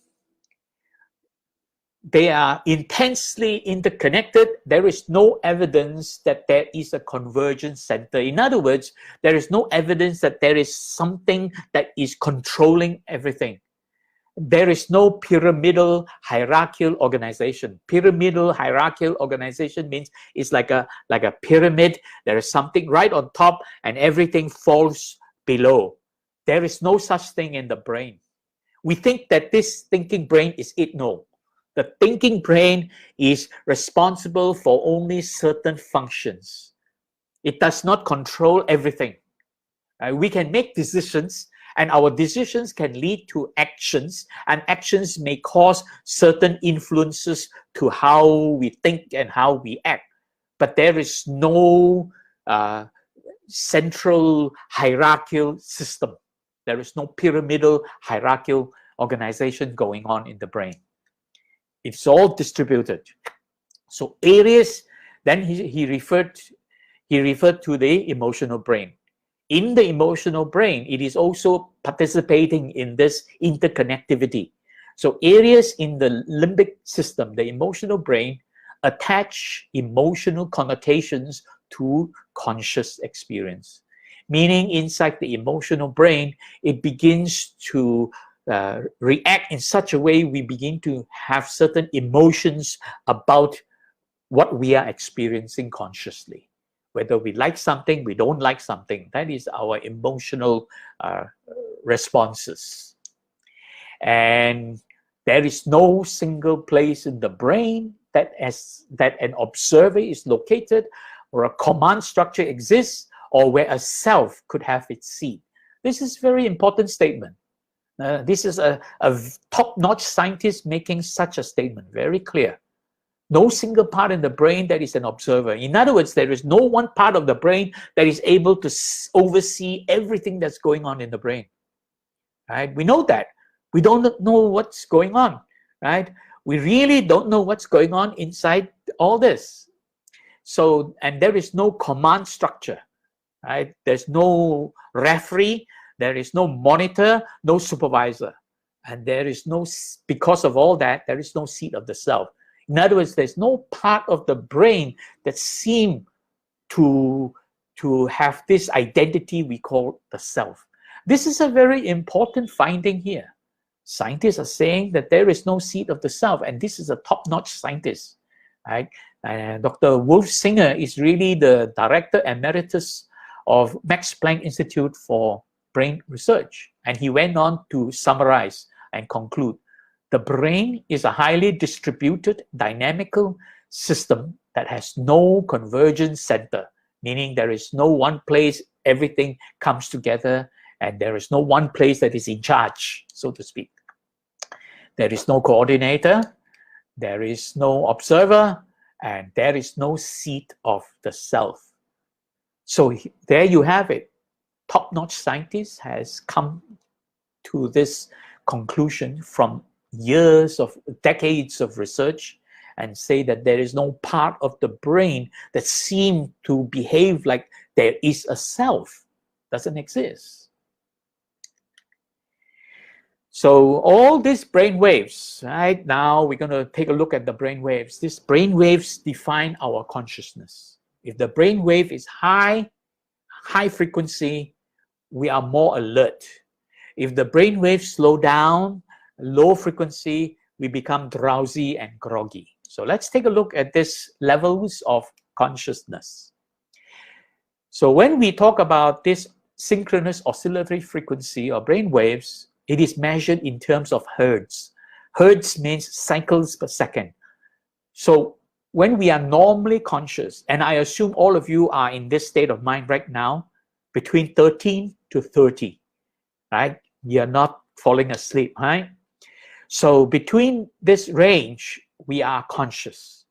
C: they are intensely interconnected. There is no evidence that there is a convergence center. In other words, there is no evidence that there is something that is controlling everything. There is no pyramidal hierarchical organization. Pyramidal hierarchical organization means it's like a pyramid. There is something right on top and everything falls below. There is no such thing in the brain. We think that this thinking brain is it. No. The thinking brain is responsible for only certain functions. It does not control everything. We can make decisions, and our decisions can lead to actions, and actions may cause certain influences to how we think and how we act. But there is no central hierarchical system. There is no pyramidal hierarchical organization going on in the brain. It's all distributed. So areas, then he referred to the emotional brain. In the emotional brain, it is also participating in this interconnectivity. So areas in the limbic system, the emotional brain, attach emotional connotations to conscious experience. Meaning inside the emotional brain, it begins to react in such a way we begin to have certain emotions about what we are experiencing consciously. Whether we like something, we don't like something. That is our emotional responses. And there is no single place in the brain that an observer is located, or a command structure exists, or where a self could have its seat. This is a very important statement. This is a top-notch scientist making such a statement, very clear. No single part in the brain that is an observer. In other words, there is no one part of the brain that is able to oversee everything that's going on in the brain. Right? We know that. We don't know what's going on. Right? We really don't know what's going on inside all this. So, and there is no command structure. Right? There's no referee. There is no monitor, no supervisor. And there is no, because of all that, there is no seat of the self. In other words, there's no part of the brain that seems to have this identity we call the self. This is a very important finding here. Scientists are saying that there is no seat of the self, and this is a top-notch scientist. Right? And Dr. Wolfsinger is really the director emeritus of Max Planck Institute for Brain Research. And he went on to summarize and conclude. The brain is a highly distributed, dynamical system that has no convergence center, meaning there is no one place everything comes together, and there is no one place that is in charge, so to speak. There is no coordinator, there is no observer, and there is no seat of the self. So there you have it. Top-notch scientist has come to this conclusion from decades of research, and say that there is no part of the brain that seems to behave like there is a self. Doesn't exist. So all these brain waves, right? Now we're going to take a look at the brain waves. These brain waves define our consciousness. If the brain wave is high frequency, we are more alert. If the brain waves slow down, low frequency, we become drowsy and groggy. So let's take a look at these levels of consciousness. So when we talk about this synchronous oscillatory frequency or brain waves, it is measured in terms of hertz. Hertz means cycles per second. So when we are normally conscious, and I assume all of you are in this state of mind right now, between 13 to 30, right? you're not falling asleep, right? So between this range, we are conscious.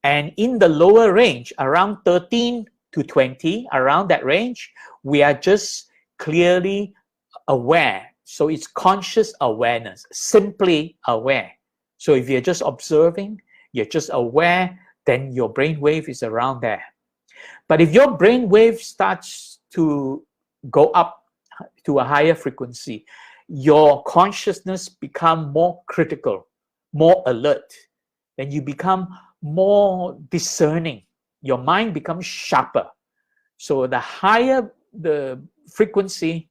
C: And in the lower range, around 13 to 20, around that range, we are just clearly aware. So it's conscious awareness, simply aware. So if you're just observing, you're just aware, then your brain wave is around there. But if your brain wave starts to go up to a higher frequency, your consciousness become more critical, more alert, then you become more discerning. Your mind becomes sharper. So the higher the frequency,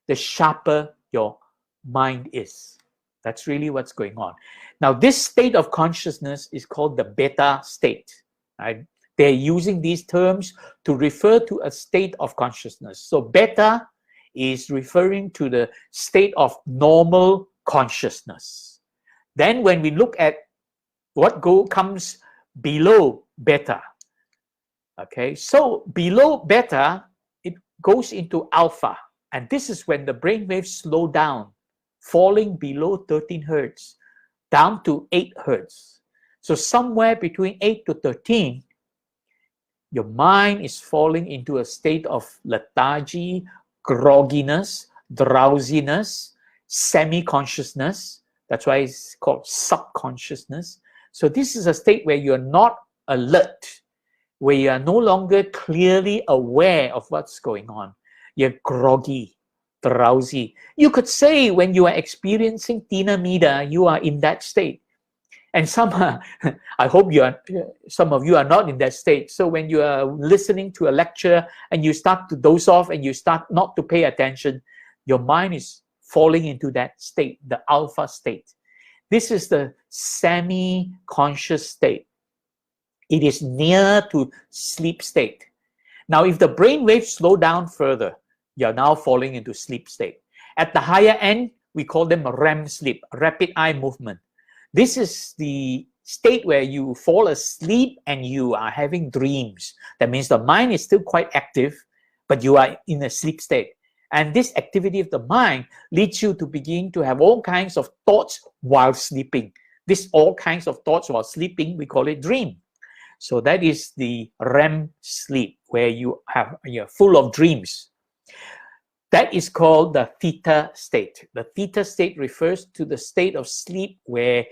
C: the sharper your mind is. That's really what's going on. Now, this state of consciousness is called the beta state. Right? They're using these terms to refer to a state of consciousness. So beta is referring to the state of normal consciousness. Then when we look at what comes below beta, okay, so below beta, it goes into alpha. And this is when the brain waves slow down, falling below 13 hertz, down to 8 hertz. So somewhere between 8 to 13, your mind is falling into a state of lethargy, grogginess, drowsiness, semi-consciousness. That's why it's called subconsciousness. So this is a state where you're not alert, where you are no longer clearly aware of what's going on. You're groggy, drowsy. You could say when you are experiencing Tina Mida, you are in that state. And I hope some of you are not in that state. So when you are listening to a lecture and you start to doze off and you start not to pay attention, your mind is falling into that state, the alpha state. This is the semi-conscious state. It is near to sleep state. Now, if the brain waves slow down further, you're now falling into sleep state. At the higher end, we call them REM sleep, rapid eye movement. This is the state where you fall asleep and you are having dreams. That means the mind is still quite active, but you are in a sleep state. And this activity of the mind leads you to begin to have all kinds of thoughts while sleeping. This all kinds of thoughts while sleeping, we call it dream. So that is the REM sleep, where you're full of dreams. That is called the theta state. The theta state refers to the state of sleep where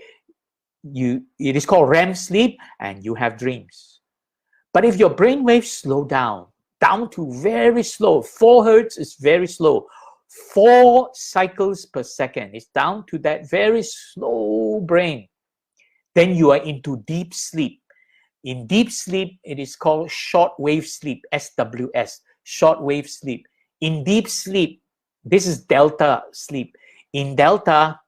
C: it is called REM sleep and you have dreams. But if your brain waves slow down to very slow, 4 hertz is very slow, 4 cycles per second, it's down to that very slow brain, then you are into deep sleep. In deep sleep, it is called short wave sleep, SWS, short wave sleep. In deep sleep, this is delta sleep. In delta,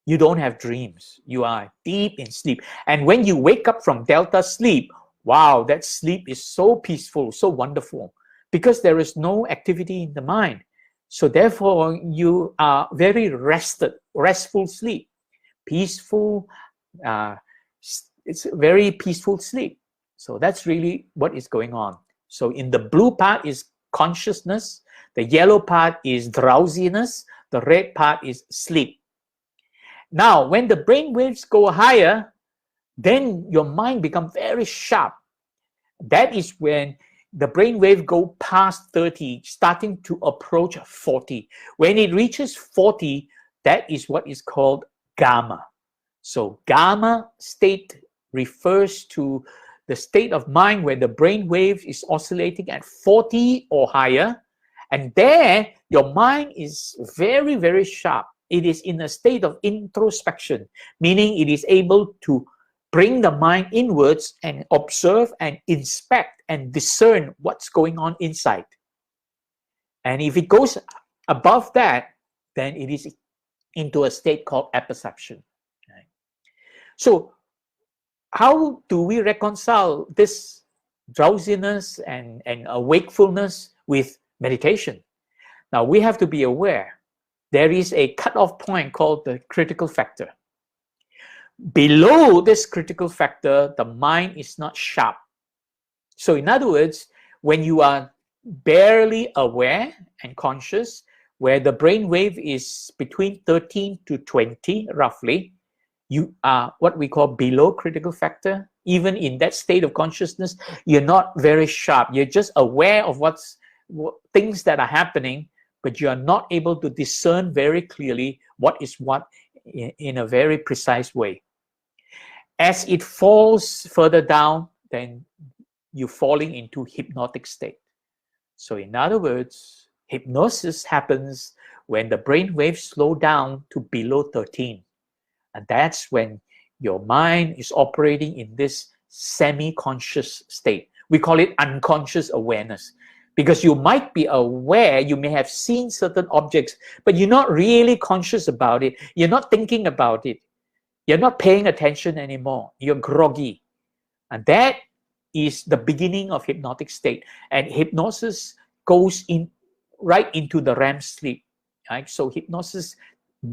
C: you don't have dreams. You are deep in sleep. And when you wake up from delta sleep, wow, that sleep is so peaceful, so wonderful, because there is no activity in the mind. So therefore, you are very restful sleep, peaceful. It's a very peaceful sleep. So that's really what is going on. So in the blue part is consciousness, the yellow part is drowsiness, the red part is sleep. Now, when the brain waves go higher, then your mind becomes very sharp. That is when the brain wave go past 30, starting to approach 40. When it reaches 40, that is what is called gamma. So gamma state refers to the state of mind where the brain wave is oscillating at 40 or higher. And there, your mind is very, very sharp. It is in a state of introspection, meaning it is able to bring the mind inwards and observe and inspect and discern what's going on inside. And if it goes above that, then it is into a state called apperception. Right? So how do we reconcile this drowsiness and wakefulness with meditation? Now, we have to be aware there is a cutoff point called the critical factor. Below this critical factor, the mind is not sharp. So in other words, when you are barely aware and conscious, where the brain wave is between 13 to 20, roughly, you are what we call below critical factor. Even in that state of consciousness, you're not very sharp. You're just aware of things that are happening, but you are not able to discern very clearly what is what in a very precise way. As it falls further down, then you're falling into hypnotic state. So in other words, hypnosis happens when the brain waves slow down to below 13. And that's when your mind is operating in this semi-conscious state. We call it unconscious awareness, because you might be aware, you may have seen certain objects, but you're not really conscious about it. You're not thinking about it. You're not paying attention anymore. You're groggy. And that is the beginning of hypnotic state. And hypnosis goes right into the REM sleep. Right? So hypnosis,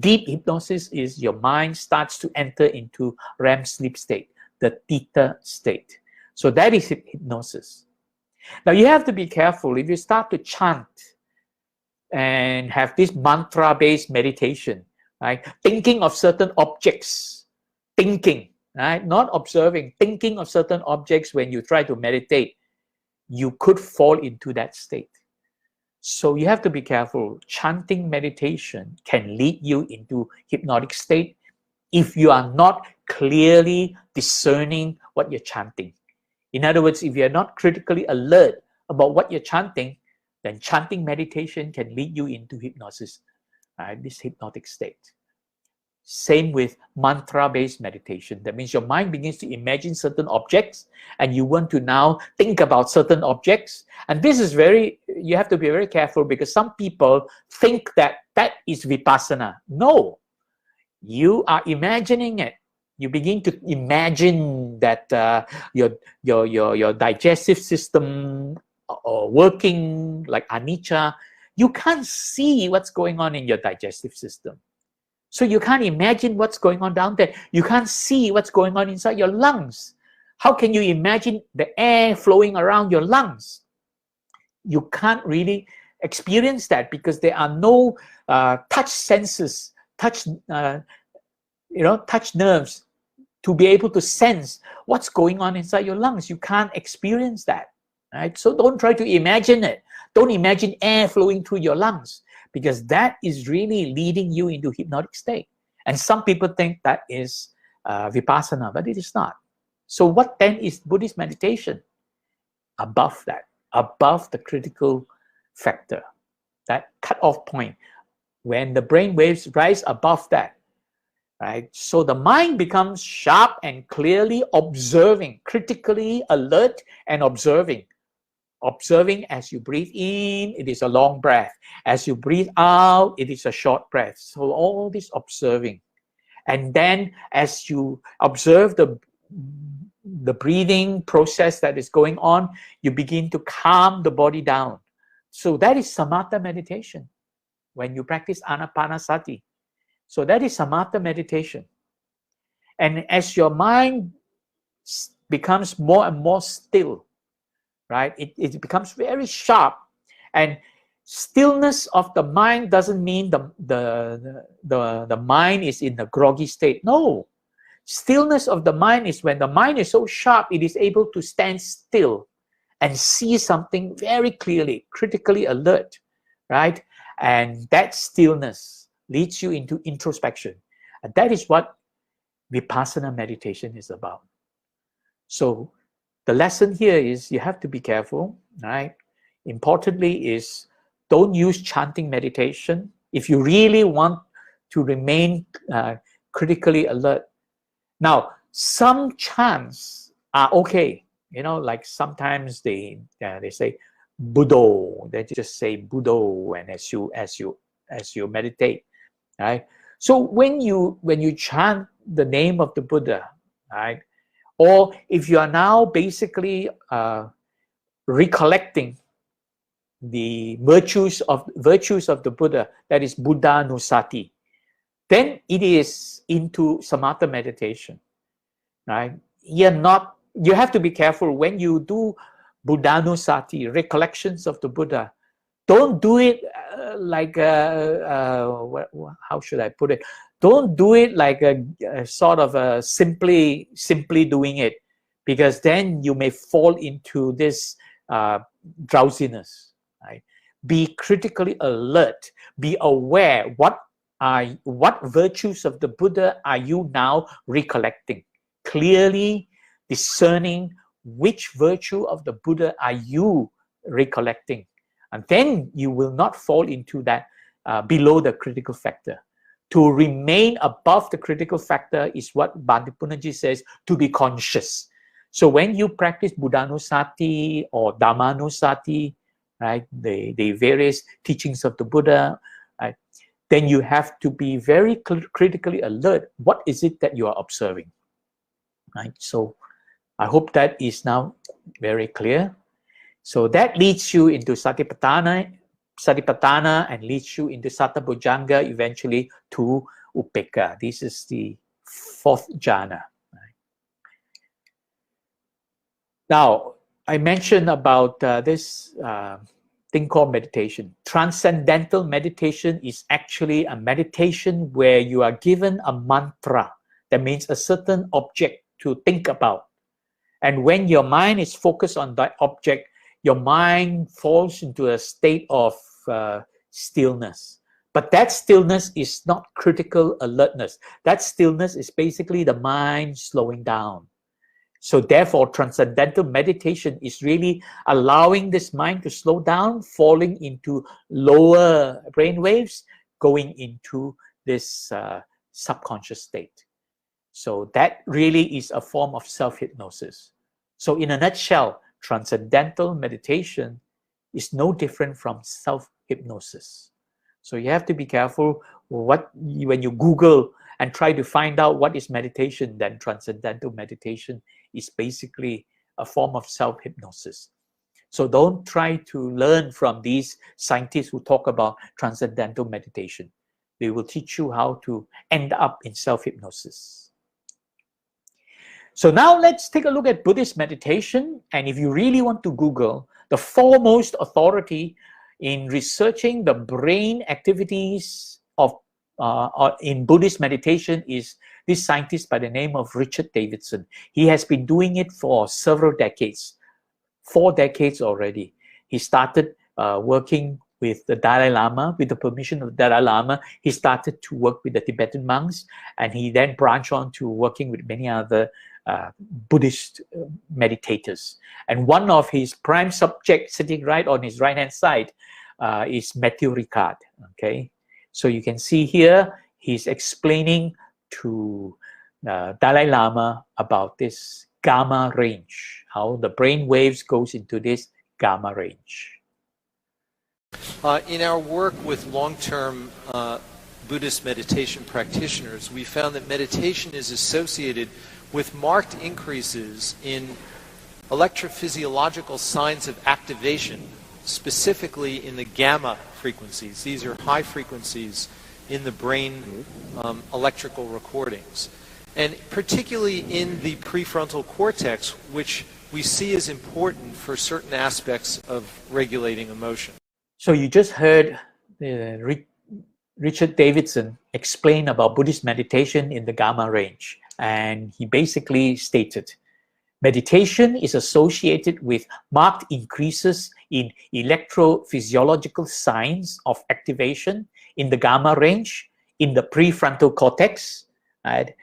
C: deep hypnosis, is your mind starts to enter into REM sleep state, the theta state. So that is hypnosis. Now you have to be careful if you start to chant and have this mantra-based meditation, right? Thinking of certain objects, thinking, right? Not observing, thinking of certain objects when you try to meditate, you could fall into that state. So you have to be careful. Chanting meditation can lead you into hypnotic state if you are not clearly discerning what you're chanting. In other words, if you're not critically alert about what you're chanting, then chanting meditation can lead you into hypnosis, right? This hypnotic state. Same with mantra-based meditation. That means your mind begins to imagine certain objects and you want to now think about certain objects. And this is you have to be very careful, because some people think that that is vipassana. No, you are imagining it. You begin to imagine that your digestive system working like anicca. You can't see what's going on in your digestive system. So you can't imagine what's going on down there. You can't see what's going on inside your lungs. How can you imagine the air flowing around your lungs? You can't really experience that, because there are no touch senses, touch nerves to be able to sense what's going on inside your lungs. You can't experience that, right? So don't try to imagine it. Don't imagine air flowing through your lungs, because that is really leading you into hypnotic state. And some people think that is vipassana, but it is not. So what then is Buddhist meditation? Above that, above the critical factor, that cut-off point, when the brain waves rise above that, right? So the mind becomes sharp and clearly observing, critically alert and observing. Observing as you breathe in, it is a long breath. As you breathe out, it is a short breath. So all this observing. And then as you observe the breathing process that is going on, you begin to calm the body down. So that is samatha meditation when you practice anapanasati. So that is samatha meditation. And as your mind becomes more and more still, right, it becomes very sharp. And stillness of the mind doesn't mean the mind is in the groggy state. No. Stillness of the mind is when the mind is so sharp, it is able to stand still and see something very clearly, critically alert, right? And that stillness leads you into introspection. And that is what vipassana meditation is about. So the lesson here is you have to be careful, right? Importantly is don't use chanting meditation. If you really want to remain critically alert. Now, some chants are okay. You know, like sometimes they say Buddho. They just say Buddho, and as you meditate, right? So when you chant the name of the Buddha, right? Or if you are now basically recollecting the virtues of the Buddha, that is Buddhanusati, then it is into samatha meditation, right? You have to be careful when you do Buddhanusati, recollections of the Buddha. Don't do it how should I put it? Don't do it like a sort of a simply doing it, because then you may fall into this drowsiness. Right? Be critically alert. Be aware. What virtues of the Buddha are you now recollecting? Clearly discerning which virtue of the Buddha are you recollecting, and then you will not fall into that below the critical factor. To remain above the critical factor is what Bhante Punnaji says, to be conscious. So when you practice Buddhanusati or Dhammanusati, right, the various teachings of the Buddha, right, then you have to be very critically alert. What is it that you are observing? Right. So I hope that is now very clear. So that leads you into Satipatthana, and leads you into Satabhujanga, eventually to Upekkha. This is the fourth jhana. Right. Now, I mentioned about this thing called meditation. Transcendental meditation is actually a meditation where you are given a mantra. That means a certain object to think about. And when your mind is focused on that object, your mind falls into a state of stillness. But that stillness is not critical alertness. That stillness is basically the mind slowing down. So therefore, transcendental meditation is really allowing this mind to slow down, falling into lower brain waves, going into this subconscious state. So that really is a form of self-hypnosis. So in a nutshell, transcendental meditation is no different from self-hypnosis. So you have to be careful when you Google and try to find out what is meditation, then transcendental meditation is basically a form of self-hypnosis. So don't try to learn from these scientists who talk about transcendental meditation. They will teach you how to end up in self-hypnosis. So now let's take a look at Buddhist meditation. And if you really want to Google, the foremost authority in researching the brain activities of in Buddhist meditation is this scientist by the name of Richard Davidson. He has been doing it for several decades, 4 decades already. He started working with the Dalai Lama. With the permission of the Dalai Lama, he started to work with the Tibetan monks, and he then branched on to working with many other Buddhist meditators. And one of his prime subjects sitting right on his right-hand side is Matthew Ricard. Okay, so you can see here he's explaining to Dalai Lama about this gamma range, how the brain waves goes into this gamma range.
F: In our work with long-term Buddhist meditation practitioners, we found that meditation is associated with marked increases in electrophysiological signs of activation, specifically in the gamma frequencies. These are high frequencies in the brain electrical recordings. And particularly in the prefrontal cortex, which we see as important for certain aspects of regulating emotion.
C: So you just heard Richard Davidson explain about Buddhist meditation in the gamma range. And he basically stated, meditation is associated with marked increases in electrophysiological signs of activation in the gamma range, in the prefrontal cortex, right?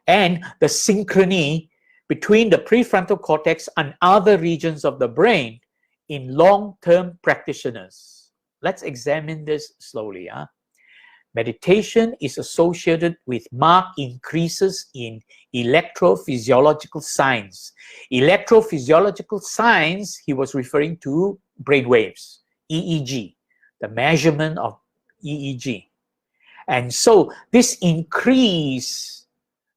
C: And the synchrony between the prefrontal cortex and other regions of the brain in long-term practitioners. Let's examine this slowly. Huh? Meditation is associated with marked increases in electrophysiological signs. Electrophysiological signs, he was referring to brain waves, EEG, the measurement of EEG. And so this increase,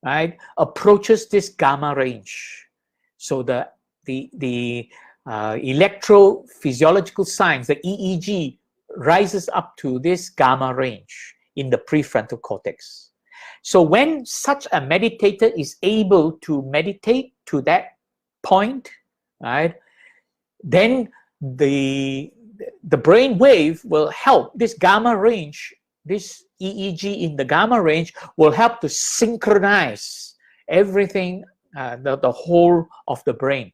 C: right, approaches this gamma range. So the electrophysiological signs, the EEG, rises up to this gamma range in the prefrontal cortex. So when such a meditator is able to meditate to that point, right, then the the brain wave will help, this gamma range, this EEG in the gamma range will help to synchronize everything, the whole of the brain.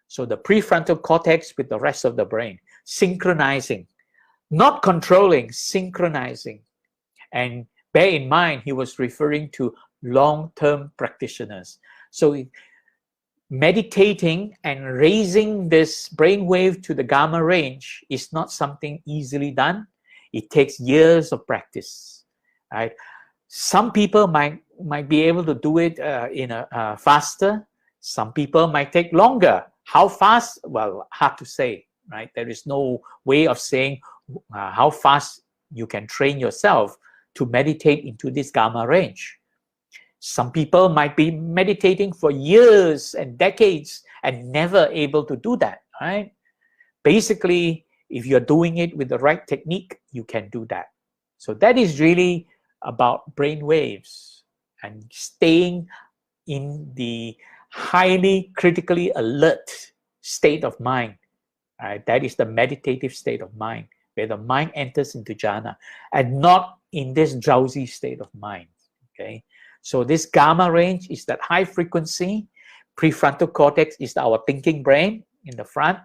C: So the prefrontal cortex with the rest of the brain, synchronizing, not controlling, synchronizing. And bear in mind, he was referring to long-term practitioners. So meditating and raising this brainwave to the gamma range is not something easily done. It takes years of practice, right? Some people might be able to do it in a faster. Some people might take longer. How fast? Well, hard to say, right? There is no way of saying how fast you can train yourself to meditate into this gamma range. Some people might be meditating for years and decades and never able to do that, right? Basically, if you're doing it with the right technique, you can do that. So that is really about brain waves and staying in the highly critically alert state of mind. Right? That is the meditative state of mind, where the mind enters into jhana and not in this drowsy state of mind. Okay, so this gamma range is that high frequency. Prefrontal cortex is our thinking brain in the front,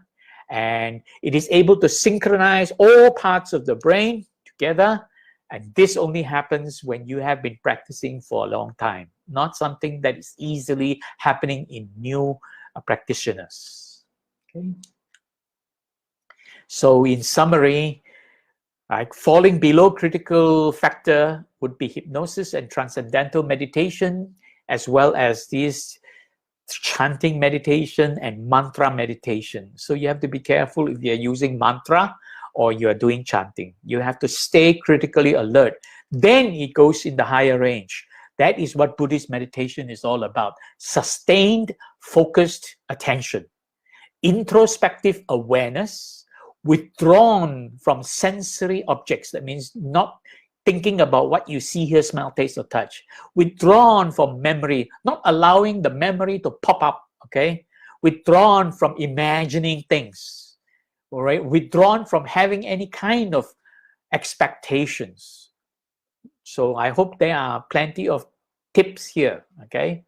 C: and it is able to synchronize all parts of the brain together. And this only happens when you have been practicing for a long time, not something that is easily happening in new practitioners. Okay. So in summary, like falling below critical factor would be hypnosis and transcendental meditation, as well as this chanting meditation and mantra meditation. So you have to be careful if you're using mantra or you're doing chanting. You have to stay critically alert. Then it goes in the higher range. That is what Buddhist meditation is all about. Sustained, focused attention. Introspective awareness, withdrawn from sensory objects. That means not thinking about what you see, hear, smell, taste, or touch. Withdrawn from memory, not allowing the memory to pop up, okay? Withdrawn from imagining things. All right, withdrawn from having any kind of expectations. So I hope there are plenty of tips here, okay?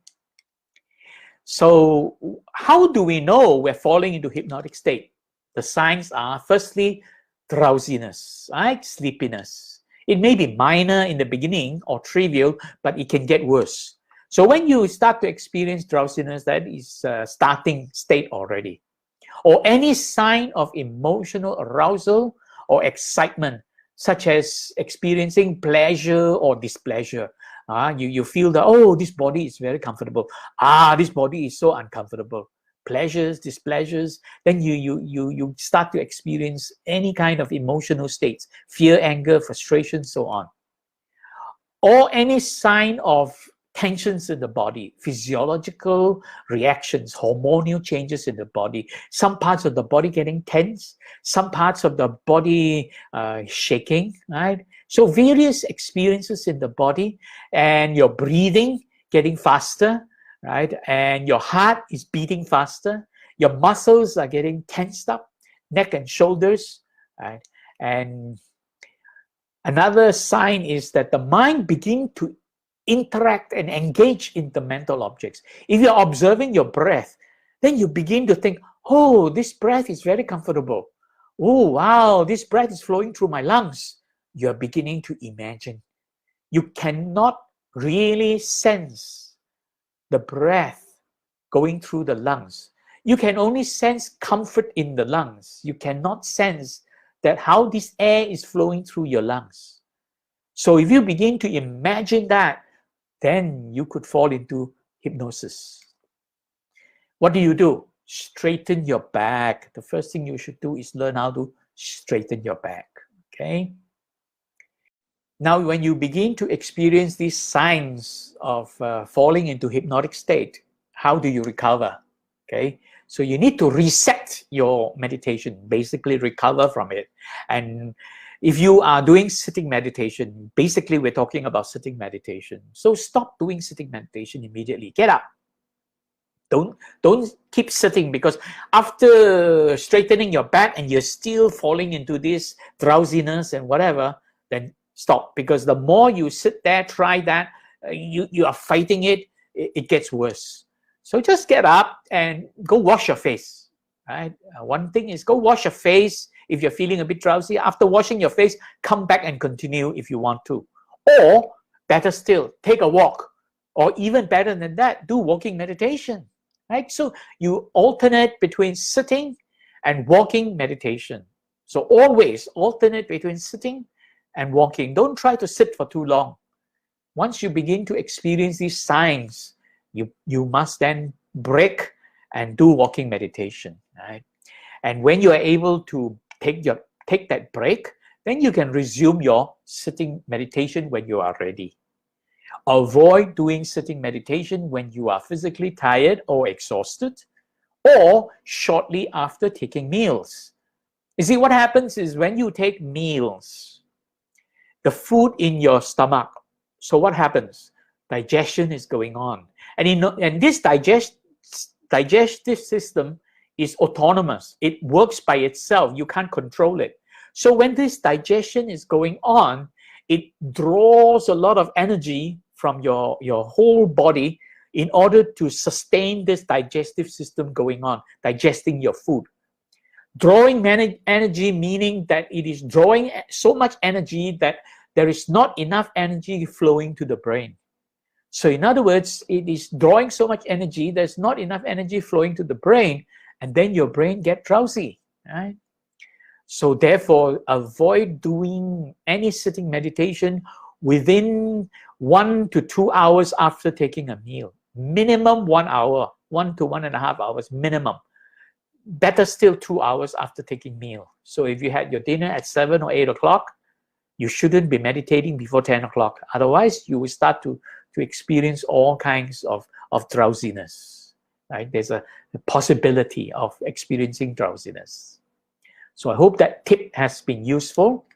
C: So how do we know we're falling into hypnotic state? The signs are, firstly, drowsiness, right? Sleepiness. It may be minor in the beginning or trivial, but it can get worse. So when you start to experience drowsiness, that is starting state already. Or any sign of emotional arousal or excitement, such as experiencing pleasure or displeasure. You feel that, oh, this body is very comfortable. This body is so uncomfortable. Pleasures, displeasures. Then you start to experience any kind of emotional states, fear, anger, frustration, so on. Or any sign of tensions in the body, physiological reactions, hormonal changes in the body. Some parts of the body getting tense, some parts of the body shaking, right? So various experiences in the body, and your breathing getting faster, right? And your heart is beating faster. Your muscles are getting tensed up, neck and shoulders, right? And another sign is that the mind begins to interact and engage in the mental objects. If you're observing your breath, then you begin to think, oh, this breath is very comfortable. Oh, wow, this breath is flowing through my lungs. You're beginning to imagine. You cannot really sense the breath going through the lungs. You can only sense comfort in the lungs. You cannot sense that how this air is flowing through your lungs. So if you begin to imagine that, then you could fall into hypnosis. What do? Straighten your back. The first thing you should do is learn how to straighten your back, okay? Now, when you begin to experience these signs of falling into hypnotic state, how do you recover, okay? So you need to reset your meditation, basically recover from it. And if you are doing sitting meditation, basically we're talking about sitting meditation. So stop doing sitting meditation immediately. Get up. Don't keep sitting, because after straightening your back and you're still falling into this drowsiness and whatever, then stop. Because the more you sit there, try that, you are fighting it, it gets worse. So just get up and go wash your face. Right? One thing is go wash your face if you're feeling a bit drowsy. After washing your face, come back and continue if you want to. Or better still, take a walk. Or even better than that, do walking meditation. Right? So you alternate between sitting and walking meditation. So always alternate between sitting and walking. Don't try to sit for too long. Once you begin to experience these signs, you must then break and do walking meditation. Right? And when you are able to take that break, then you can resume your sitting meditation when you are ready. Avoid doing sitting meditation when you are physically tired or exhausted, or shortly after taking meals. You see, what happens is when you take meals, the food in your stomach, so what happens? Digestion is going on. And this digestive system is autonomous. It works by itself. You can't control it. So when this digestion is going on, it draws a lot of energy from your whole body in order to sustain this digestive system going on, digesting your food. Drawing energy meaning that it is drawing so much energy that there is not enough energy flowing to the brain. So in other words, it is drawing so much energy, there's not enough energy flowing to the brain, and then your brain gets drowsy. Right? So therefore, avoid doing any sitting meditation within 1 to 2 hours after taking a meal. Minimum 1 hour, 1 to 1.5 hours minimum. Better still 2 hours after taking meal. So if you had your dinner at 7 or 8 o'clock, you shouldn't be meditating before 10 o'clock. Otherwise, you will start to experience all kinds of drowsiness. Right? There's a possibility of experiencing drowsiness. So I hope that tip has been useful.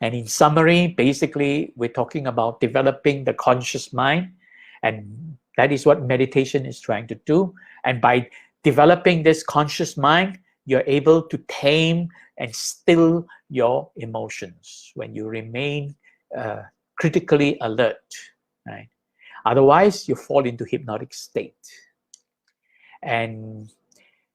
C: And in summary, basically, we're talking about developing the conscious mind. And that is what meditation is trying to do. And by developing this conscious mind, you're able to tame and still your emotions when you remain critically alert. Right? Otherwise, you fall into hypnotic state. And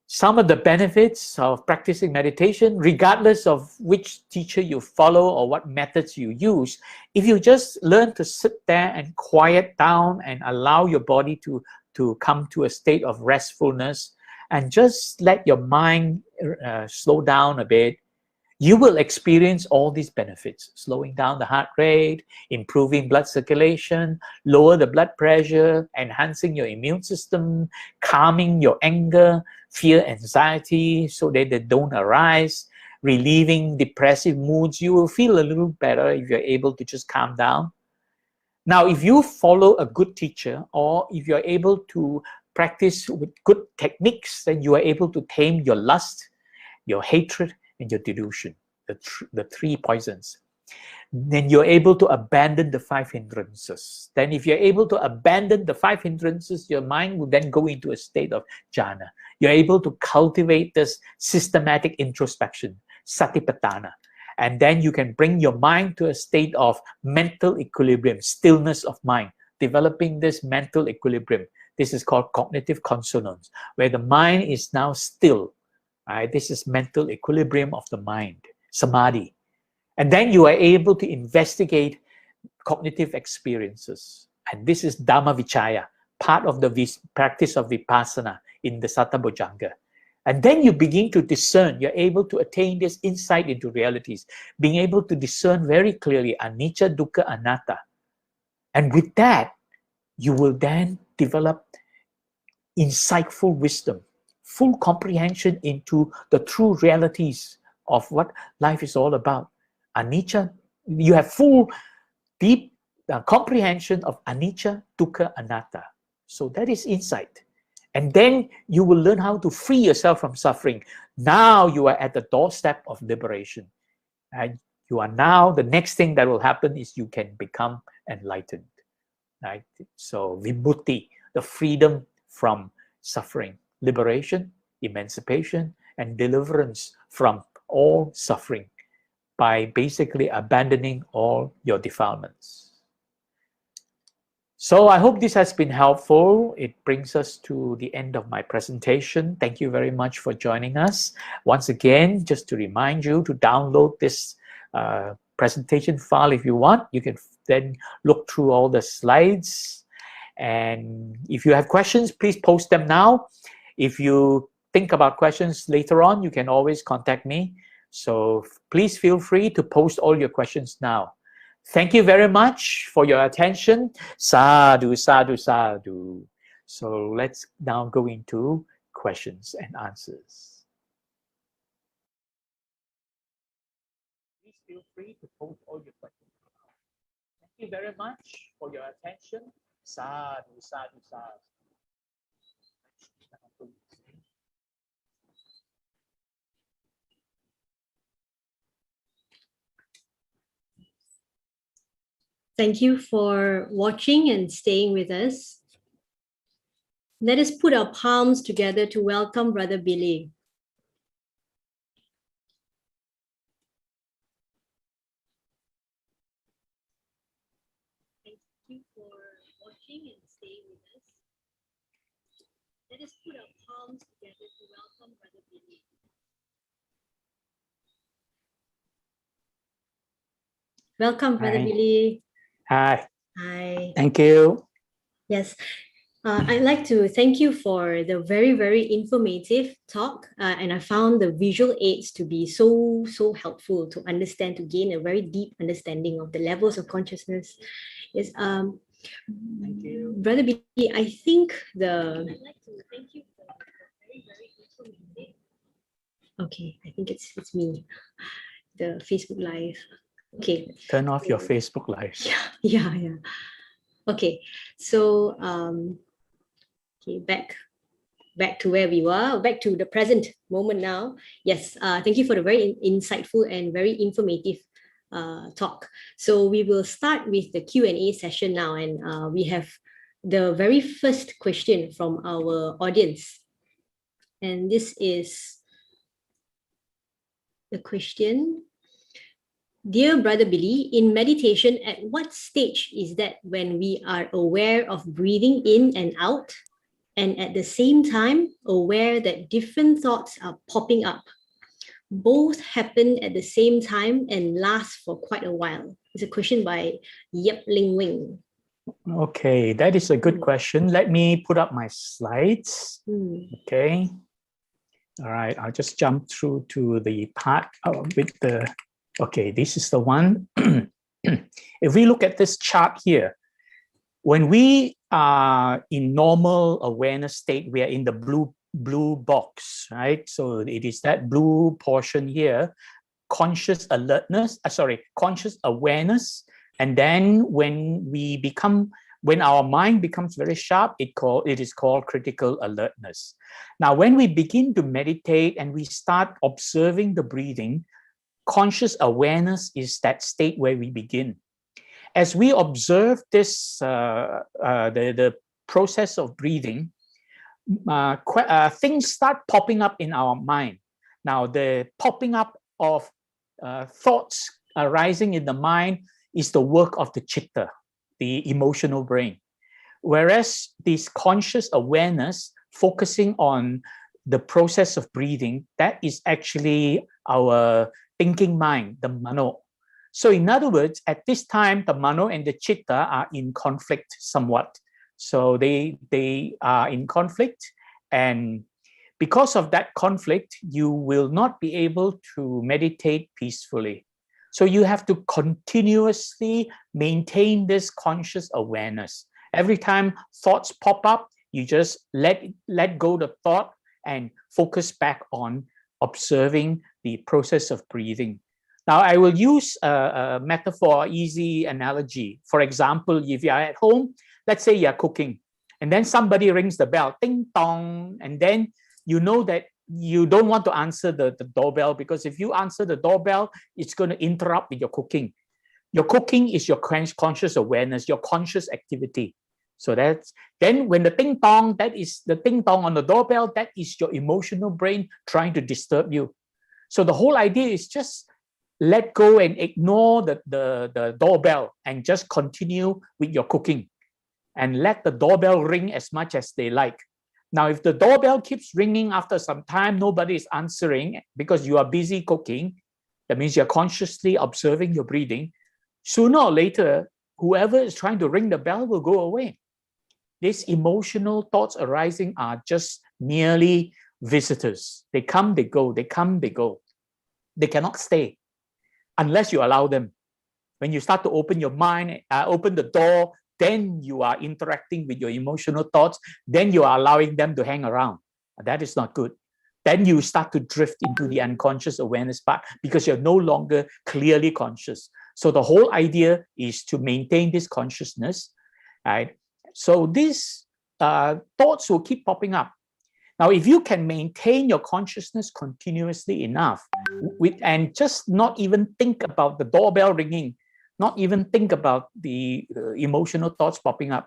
C: some of the benefits of practicing meditation, regardless of which teacher you follow or what methods you use, if you just learn to sit there and quiet down and allow your body to come to a state of restfulness and just let your mind slow down a bit, you will experience all these benefits: slowing down the heart rate, improving blood circulation, lower the blood pressure, enhancing your immune system, calming your anger, fear, anxiety so that they don't arise, relieving depressive moods. You will feel a little better if you're able to just calm down. Now, if you follow a good teacher, or if you're able to practice with good techniques, then you are able to tame your lust, your hatred, and your delusion, the three poisons. Then you're able to abandon the 5 hindrances. Then if you're able to abandon the 5 hindrances, your mind will then go into a state of jhana. You're able to cultivate this systematic introspection, satipatthana. And then you can bring your mind to a state of mental equilibrium, stillness of mind, developing this mental equilibrium. This is called cognitive consonance, where the mind is now still. Right? This is mental equilibrium of the mind, samadhi. And then you are able to investigate cognitive experiences. And this is Dhamma Vichaya, part of the practice of Vipassana in the Satabhujanga. And then you begin to discern. You're able to attain this insight into realities, being able to discern very clearly anicca, dukkha, anatta. And with that, you will then develop insightful wisdom, full comprehension into the true realities of what life is all about. Anicca, you have full, deep comprehension of anicca, dukkha, anatta. So that is insight. And then you will learn how to free yourself from suffering. Now you are at the doorstep of liberation. And you are now, the next thing that will happen is you can become enlightened. Right? So vibhuti, the freedom from suffering, liberation, emancipation, and deliverance from all suffering by basically abandoning all your defilements. So I hope this has been helpful. It brings us to the end of my presentation. Thank you very much for joining us. Once again, just to remind you to download this presentation file if you want. You can then look through all the slides. And if you have questions, please post them now. If you think about questions later on, you can always contact me. So please feel free to post all your questions now. Thank you very much for your attention. Sadhu, sadhu, sadhu. So let's now go into questions and answers. Please feel free to post all your questions now. Thank you very much for your attention. Sadhu, sadhu, sadhu.
A: Thank you for watching and staying with us. Let us put our palms together to welcome Brother Billy. Thank you for watching and staying with us. Let us put our palms together to welcome Brother Billy. Welcome, Brother Billy.
C: Hi.
A: Hi.
C: Thank you.
A: Yes. I'd like to thank you for the very, very informative talk. And I found the visual aids to be so helpful to understand, to gain a very deep understanding of the levels of consciousness. Yes.
C: Thank you.
A: Brother Billy, I think I'd like to thank you for the very, very informative. Okay, I think it's me. The Facebook Live. Okay.
C: Turn off your Facebook Live.
A: Yeah. Okay, so okay, back to where we were, back to the present moment now. Yes, thank you for the very insightful and very informative talk. So we will start with the Q&A session now, and we have the very first question from our audience, and this is the question. Dear Brother Billy, in meditation, at what stage is that when we are aware of breathing in and out, and at the same time aware that different thoughts are popping up? Both happen at the same time and last for quite a while. It's a question by Yep Ling Wing.
C: Okay, that is a good question. Let me put up my slides. Okay. All right, I'll just jump through to the part with the... Okay, this is the one. If we look at this chart here, when we are in normal awareness state, we are in the blue box, right? So it is that blue portion here, conscious alertness, conscious awareness. And then when our mind becomes very sharp, it is called critical alertness. Now, when we begin to meditate and we start observing the breathing, conscious awareness is that state where we begin. As we observe this, the process of breathing, things start popping up in our mind. Now, the popping up of thoughts arising in the mind is the work of the chitta, the emotional brain. Whereas this conscious awareness focusing on the process of breathing, that is actually our thinking mind, the mano. So in other words, at this time, the mano and the chitta are in conflict somewhat. So they are in conflict, and because of that conflict, you will not be able to meditate peacefully. So you have to continuously maintain this conscious awareness. Every time thoughts pop up, you just let go the thought and focus back on observing the process of breathing. Now, I will use a metaphor, easy analogy. For example, if you are at home, let's say you're cooking, and then somebody rings the bell, ding dong, and then you know that you don't want to answer the doorbell, because if you answer the doorbell, it's going to interrupt with your cooking. Your cooking is your conscious awareness, your conscious activity. So that's, then when the ting tong, that is the ting tong on the doorbell, that is your emotional brain trying to disturb you. So the whole idea is just let go and ignore the doorbell and just continue with your cooking and let the doorbell ring as much as they like. Now, if the doorbell keeps ringing after some time, nobody is answering because you are busy cooking, that means you're consciously observing your breathing. Sooner or later, whoever is trying to ring the bell will go away. These emotional thoughts arising are just merely visitors. They come, they go, they come, they go. They cannot stay unless you allow them. When you start to open your mind, open the door, then you are interacting with your emotional thoughts, then you are allowing them to hang around. That is not good. Then you start to drift into the unconscious awareness part because you're no longer clearly conscious. So the whole idea is to maintain this consciousness, right? So these thoughts will keep popping up. Now, if you can maintain your consciousness continuously enough and just not even think about the doorbell ringing, not even think about the emotional thoughts popping up,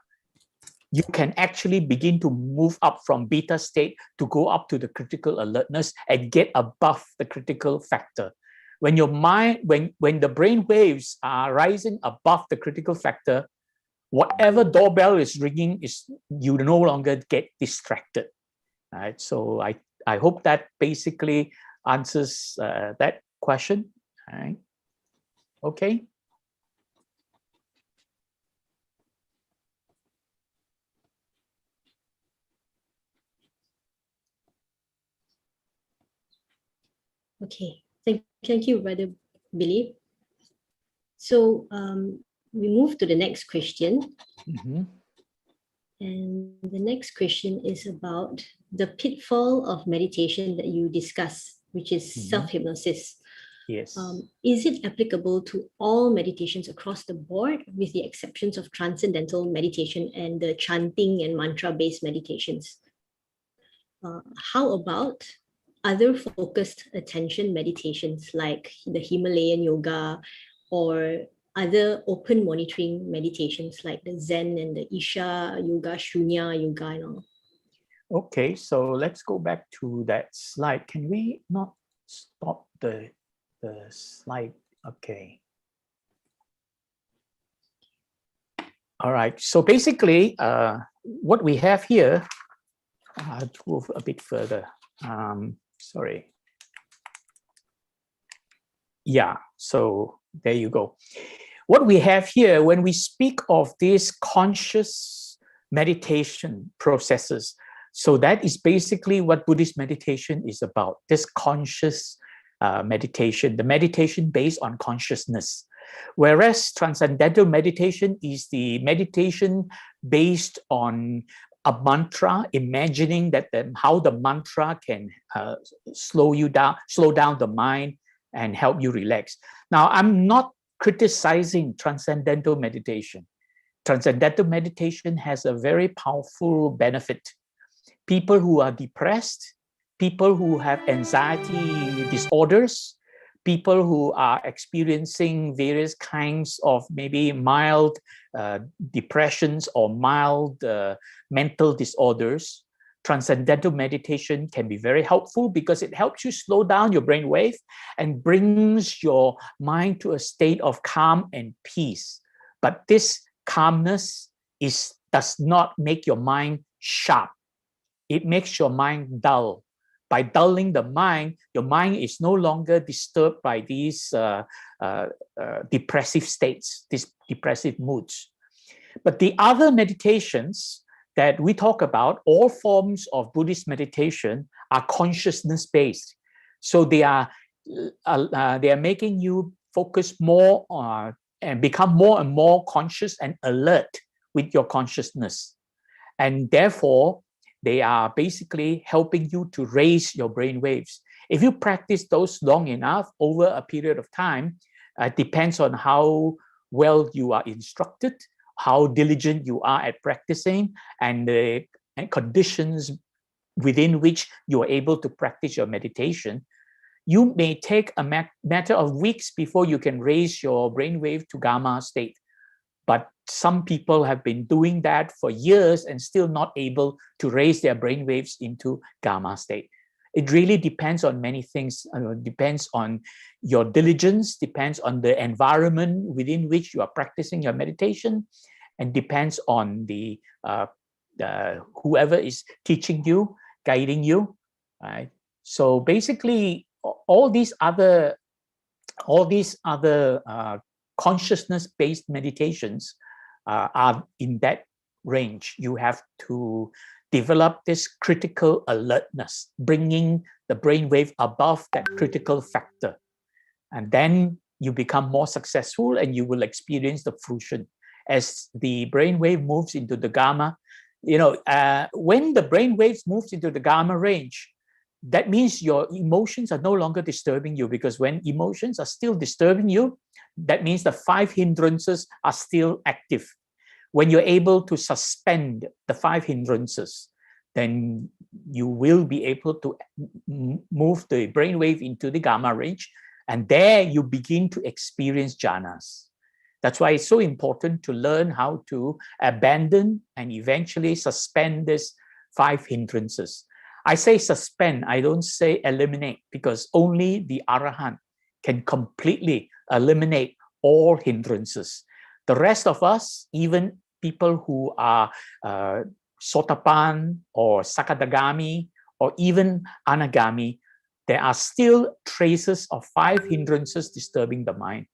C: you can actually begin to move up from beta state to go up to the critical alertness and get above the critical factor. When your mind, when the brain waves are rising above the critical factor, whatever doorbell is ringing, you no longer get distracted. Right? So I hope that basically answers that question. All right. Okay.
A: Okay, thank you, Brother Billy. So we move to the next question.
C: Mm-hmm.
A: And the next question is about the pitfall of meditation that you discuss, which is self-hypnosis.
C: Yes.
A: Is it applicable to all meditations across the board, with the exceptions of transcendental meditation and the chanting and mantra-based meditations? How about other focused attention meditations like the Himalayan yoga or other open monitoring meditations like the Zen and the Isha yoga, Shunya yoga and all?
C: Okay, so let's go back to that slide. Can we not stop the slide? Okay. All right, so basically what we have here, I'll move a bit further. Sorry. Yeah, so there you go. What we have here, when we speak of these conscious meditation processes, so that is basically what Buddhist meditation is about, this conscious meditation, the meditation based on consciousness. Whereas transcendental meditation is the meditation based on a mantra, imagining that how the mantra can slow down the mind and help you relax. Now, I'm not criticizing transcendental meditation. Transcendental meditation has a very powerful benefit. People who are depressed, people who have anxiety disorders, people who are experiencing various kinds of maybe mild depressions or mild mental disorders, transcendental meditation can be very helpful because it helps you slow down your brainwave and brings your mind to a state of calm and peace. But this calmness does not make your mind sharp. It makes your mind dull. By dulling the mind, your mind is no longer disturbed by these depressive states, these depressive moods. But the other meditations that we talk about, all forms of Buddhist meditation, are consciousness-based. So they are making you focus more and become more and more conscious and alert with your consciousness. And therefore, they are basically helping you to raise your brain waves. If you practice those long enough over a period of time, it depends on how well you are instructed, how diligent you are at practicing, and the conditions within which you are able to practice your meditation. You may take a matter of weeks before you can raise your brainwave to Gamma state. But some people have been doing that for years and still not able to raise their brain waves into gamma state. It really depends on many things. Depends on your diligence, depends on the environment within which you are practicing your meditation, and depends on the whoever is teaching you, guiding you, right? So basically, all these other consciousness-based meditations are in that range. You have to develop this critical alertness, bringing the brainwave above that critical factor. And then you become more successful and you will experience the fruition. As the brainwave moves into the gamma, when the brainwaves moves into the gamma range, that means your emotions are no longer disturbing you, because when emotions are still disturbing you, that means the 5 hindrances are still active. When you're able to suspend the 5 hindrances, then you will be able to move the brainwave into the gamma range, and there you begin to experience jhanas. That's why it's so important to learn how to abandon and eventually suspend these 5 hindrances. I say suspend, I don't say eliminate, because only the Arahant can completely eliminate all hindrances. The rest of us, even people who are Sotapan or Sakadagami or even Anagami, there are still traces of 5 hindrances disturbing the mind.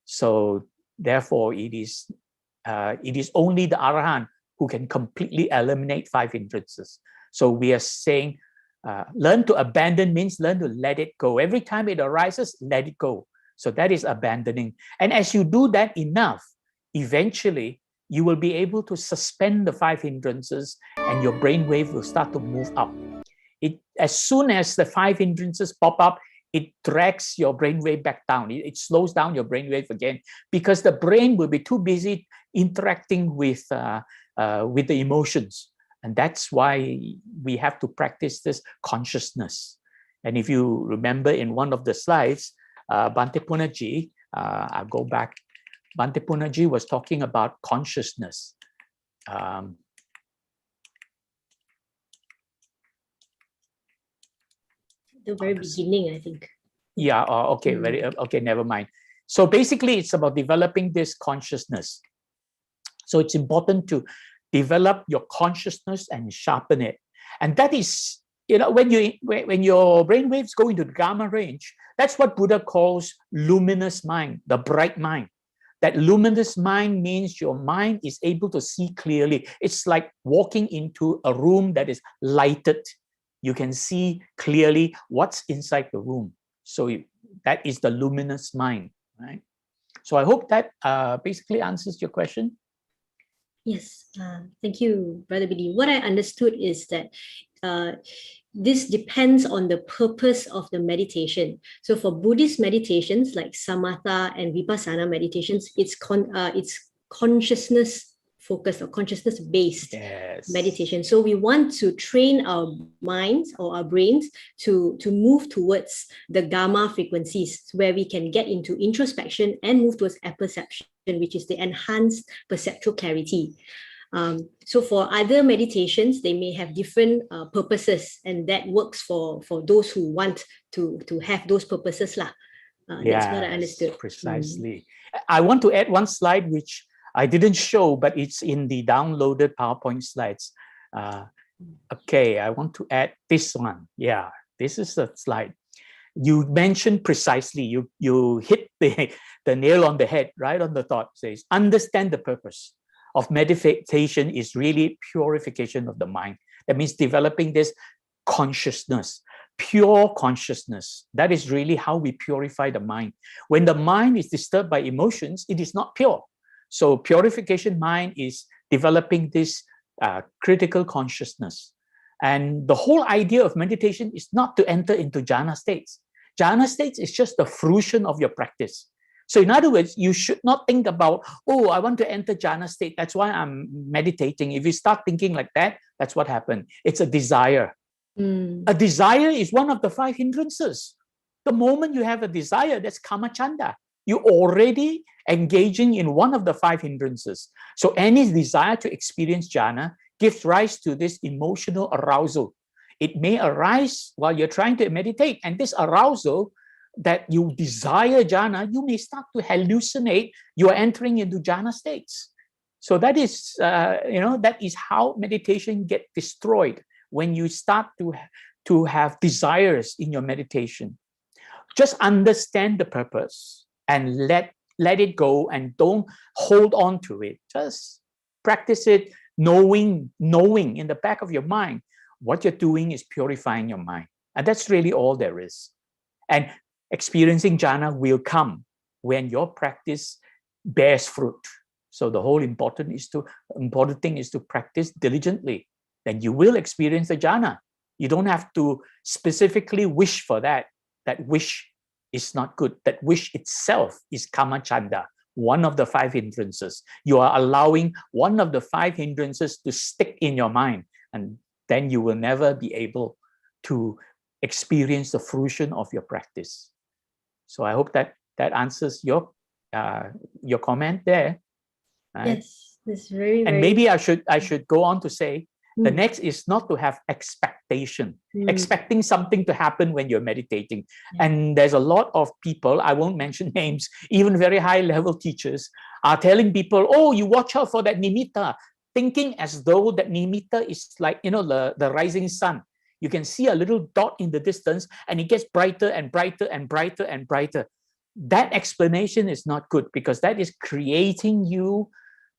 C: So therefore, it is only the Arahant who can completely eliminate 5 hindrances. So we are saying, learn to abandon means learn to let it go. Every time it arises, let it go. So that is abandoning. And as you do that enough, eventually you will be able to suspend the 5 hindrances and your brainwave will start to move up. As soon as the 5 hindrances pop up, it drags your brainwave back down. It slows down your brainwave again, because the brain will be too busy interacting with the emotions. And that's why we have to practice this consciousness. And if you remember in one of the slides, Bhante Punnaji, I'll go back. Bhante Punnaji was talking about consciousness.
A: The very beginning, I think.
C: Yeah, okay, okay, never mind. So basically, it's about developing this consciousness. So it's important to develop your consciousness and sharpen it. And that is, when your brainwaves go into the gamma range, that's what Buddha calls luminous mind, the bright mind. That luminous mind means your mind is able to see clearly. It's like walking into a room that is lighted. You can see clearly what's inside the room. So that is the luminous mind, right? So I hope that basically answers your question.
A: Yes, thank you, Brother Bidi. What I understood is that this depends on the purpose of the meditation. So for Buddhist meditations like samatha and vipassana meditations, it's consciousness focused or consciousness based meditation. So we want to train our minds or our brains to move towards the gamma frequencies, where we can get into introspection and move towards apperception, which is the enhanced perceptual clarity. So for other meditations, they may have different purposes, and that works for those who want to have those purposes. That's what I understood.
C: Precisely. I want to add one slide which I didn't show, but it's in the downloaded PowerPoint slides. Okay, I want to add this one. Yeah, this is the slide. You mentioned precisely, you hit the nail on the head, right on the thought. It says, understand the purpose of meditation is really purification of the mind. That means developing this consciousness, pure consciousness. That is really how we purify the mind. When the mind is disturbed by emotions, it is not pure. So purification mind is developing this critical consciousness. And the whole idea of meditation is not to enter into jhana states. Jhana states is just the fruition of your practice. So in other words, you should not think about, oh, I want to enter jhana state, that's why I'm meditating. If you start thinking like that, that's what happened. It's a desire. A desire is one of the 5 hindrances. The moment you have a desire, that's kamachanda. You already engaging in one of the 5 hindrances. So any desire to experience jhana gives rise to this emotional arousal. It may arise while you're trying to meditate, and this arousal that you desire jhana, you may start to hallucinate you are entering into jhana states. So that is, that is how meditation gets destroyed, when you start to have desires in your meditation. Just understand the purpose and let it go, and don't hold on to it. Just practice it, knowing in the back of your mind what you're doing is purifying your mind. And that's really all there is. And experiencing jhana will come when your practice bears fruit. So the whole important thing is to practice diligently. Then you will experience the jhana. You don't have to specifically wish for that. That wish is not good. That wish itself is kama chanda, one of the 5 hindrances. You are allowing one of the 5 hindrances to stick in your mind, and then you will never be able to experience the fruition of your practice. So I hope that answers your comment there. Right?
A: Yes, it's very,
C: and
A: very...
C: maybe I should go on to say, the next is not to have expectation, expecting something to happen when you're meditating. And there's a lot of people, I won't mention names, even very high level teachers are telling people, oh, you watch out for that nimitta, thinking as though that nimitta is like, the rising sun. You can see a little dot in the distance and it gets brighter and brighter and brighter and brighter. That explanation is not good, because that is creating you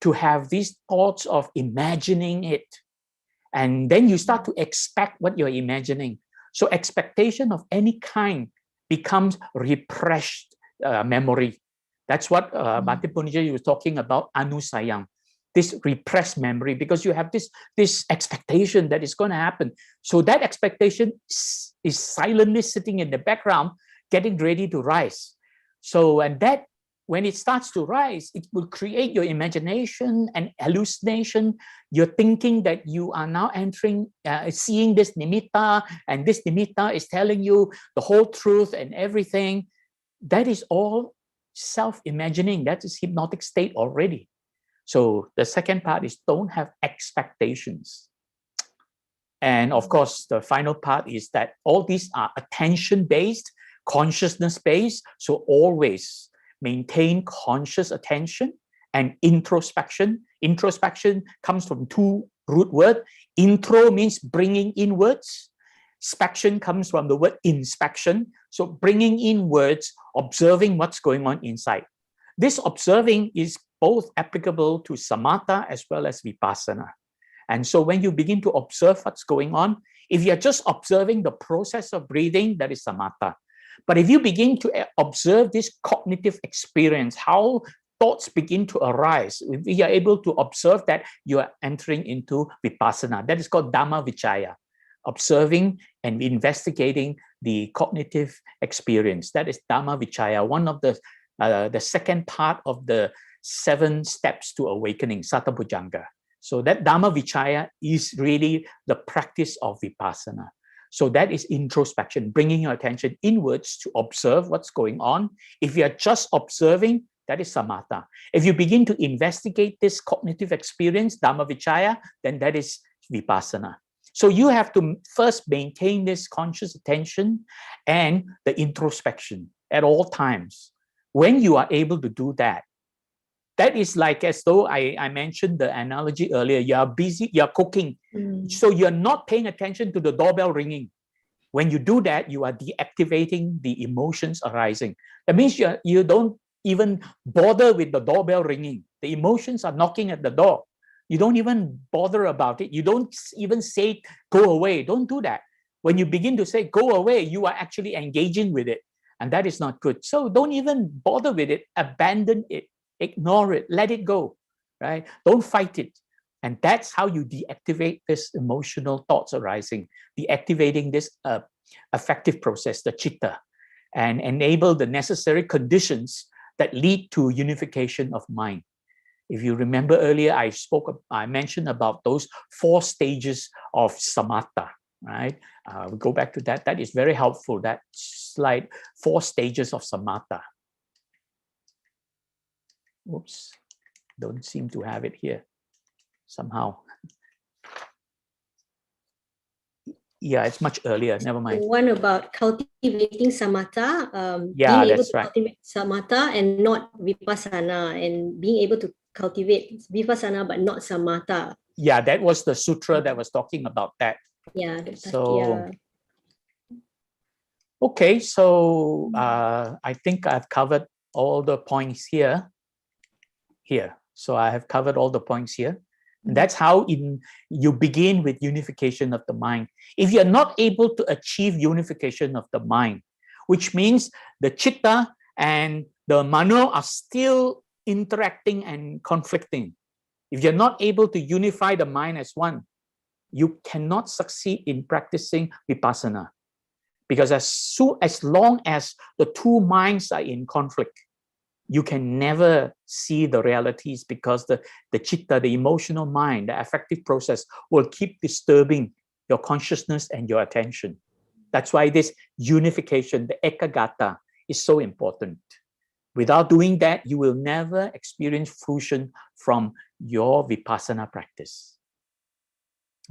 C: to have these thoughts of imagining it. And then you start to expect what you're imagining. So expectation of any kind becomes repressed memory. That's what Bhante Punnaji was talking about, anusayang, this repressed memory, because you have this expectation that is going to happen. So that expectation is silently sitting in the background, getting ready to rise. So, and that, when it starts to rise, it will create your imagination and hallucination. You're thinking that you are now entering, seeing this nimitta, and this nimitta is telling you the whole truth and everything. That is all self-imagining. That is hypnotic state already. So the second part is don't have expectations. And of course, the final part is that all these are attention-based, consciousness-based. So always maintain conscious attention and introspection. Introspection comes from 2 root words. Intro means bringing inwards. Spection comes from the word inspection. So bringing inwards, observing what's going on inside. This observing is both applicable to samatha as well as vipassana. And so when you begin to observe what's going on, if you're just observing the process of breathing, that is samatha. But if you begin to observe this cognitive experience, how thoughts begin to arise, if you are able to observe that, you are entering into vipassana. That is called Dhamma Vichaya, observing and investigating the cognitive experience. That is Dhamma Vichaya, one of the second part of the 7 steps to awakening, Satabhujanga. So that Dhamma Vichaya is really the practice of vipassana. So that is introspection, bringing your attention inwards to observe what's going on. If you're just observing, that is samatha. If you begin to investigate this cognitive experience, Dhamma Vichaya, then that is vipassana. So you have to first maintain this conscious attention and the introspection at all times. When you are able to do that, that is like as though I mentioned the analogy earlier. You are busy, you are cooking. So you're not paying attention to the doorbell ringing. When you do that, you are deactivating the emotions arising. That means you don't even bother with the doorbell ringing. The emotions are knocking at the door. You don't even bother about it. You don't even say, go away. Don't do that. When you begin to say, go away, you are actually engaging with it. And that is not good. So don't even bother with it. Abandon it. Ignore it. Let it go. Right? Don't fight it. And that's how you deactivate this emotional thoughts arising, deactivating this affective process, the chitta, and enable the necessary conditions that lead to unification of mind. If you remember earlier, I mentioned about those 4 stages of samatha, right? We go back to that. That is very helpful, that slide, 4 stages of samatha. Oops, don't seem to have it here somehow. Yeah, it's much earlier. Never mind.
A: One about cultivating samatha,
C: Yeah,
A: being able
C: that's
A: to
C: right.
A: cultivate samatha and not vipassana, and being able to cultivate vipassana but not samatha.
C: Yeah, that was the sutra that was talking about that.
A: Yeah,
C: So, okay, so I think I've covered all the points here. So I have covered all the points here. And that's how you begin with unification of the mind. If you're not able to achieve unification of the mind, which means the chitta and the mano are still interacting and conflicting. If you're not able to unify the mind as one, you cannot succeed in practicing vipassana. Because as long as the two minds are in conflict, you can never see the realities, because the chitta, the emotional mind, the affective process will keep disturbing your consciousness and your attention. That's why this unification, the ekagata, is so important. Without doing that, you will never experience fruition from your vipassana practice.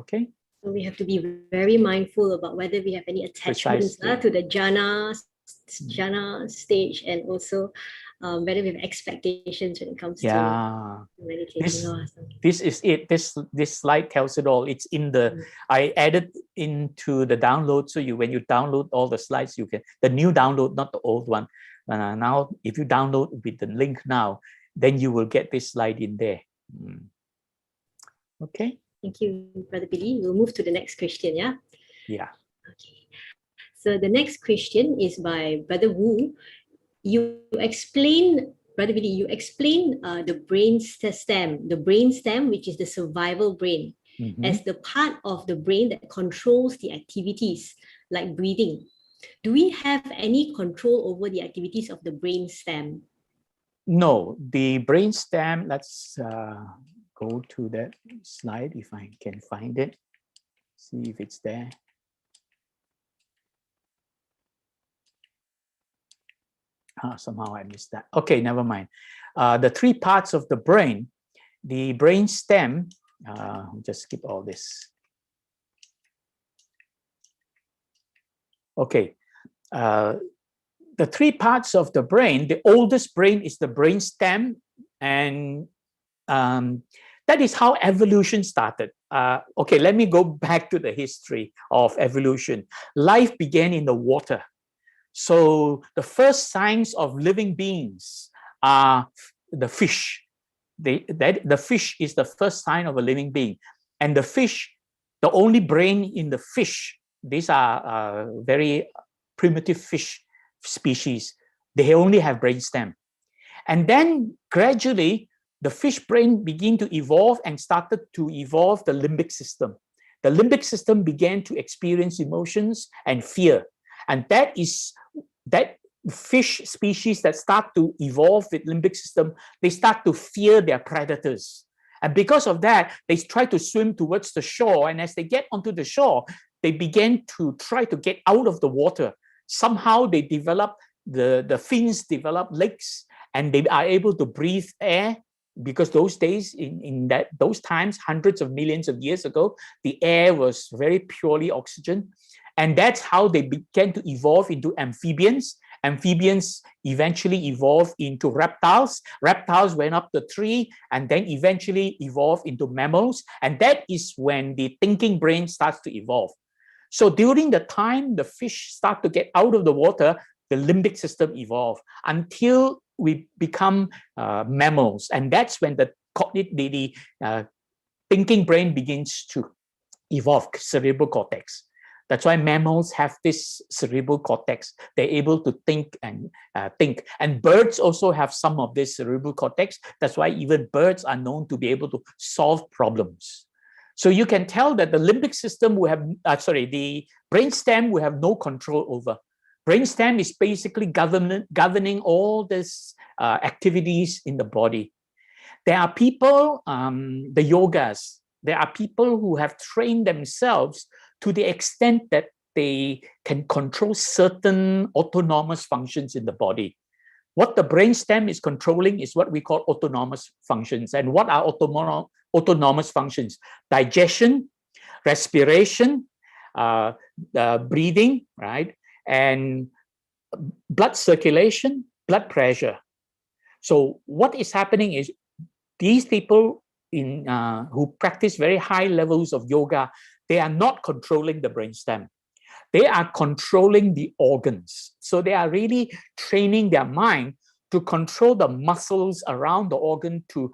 C: Okay?
A: So we have to be very mindful about whether we have any attachments to the jhana stage, and also whether we have expectations when it comes to meditating.
C: This is it. This slide tells it all. It's in the, I added into the download. So when you download all the slides, you can, the new download, not the old one. Now, if you download with the link now, then you will get this slide in there. Okay.
A: Thank you, Brother Billy. We'll move to the next question, yeah?
C: Yeah.
A: Okay. So the next question is by Brother Wu. You explain, Brother Billy, you explain the brainstem, which is the survival brain, as the part of the brain that controls the activities, like breathing. Do we have any control over the activities of the brainstem?
C: No, the brainstem, let's go to that slide if I can find it. See if it's there. Somehow I missed that. Okay, never mind. The three parts of the brain, the brainstem, just skip all this. Okay, the three parts of the brain, the oldest brain is the brainstem, and that is how evolution started. Okay, let me go back to the history of evolution. Life began in the water. So the first signs of living beings are the fish. The fish is the first sign of a living being. And the fish, the only brain in the fish, these are very primitive fish species. They only have brainstem. And then gradually, the fish brain began to evolve and started to evolve the limbic system. The limbic system began to experience emotions and fear. And that fish species that start to evolve with limbic system, they start to fear their predators. And because of that, they try to swim towards the shore. And as they get onto the shore, they begin to try to get out of the water. Somehow they develop, the fins develop legs, and they are able to breathe air, because those days, those times, hundreds of millions of years ago, the air was very purely oxygen. And that's how they began to evolve into amphibians. Amphibians eventually evolved into reptiles. Reptiles went up the tree and then eventually evolved into mammals. And that is when the thinking brain starts to evolve. So during the time the fish start to get out of the water, the limbic system evolved until we become mammals. And that's when the thinking brain begins to evolve, cerebral cortex. That's why mammals have this cerebral cortex. They're able to think and think. And birds also have some of this cerebral cortex. That's why even birds are known to be able to solve problems. So you can tell that the limbic system will have, the brainstem will have no control over. Brainstem is basically governing all these activities in the body. There are people, the yogas, there are people who have trained themselves to the extent that they can control certain autonomous functions in the body. What the brainstem is controlling is what we call autonomous functions. And what are autonomous functions? Digestion, respiration, breathing, right? And blood circulation, blood pressure. So what is happening is these people who practice very high levels of yoga, they are not controlling the brainstem. They are controlling the organs. So they are really training their mind to control the muscles around the organ to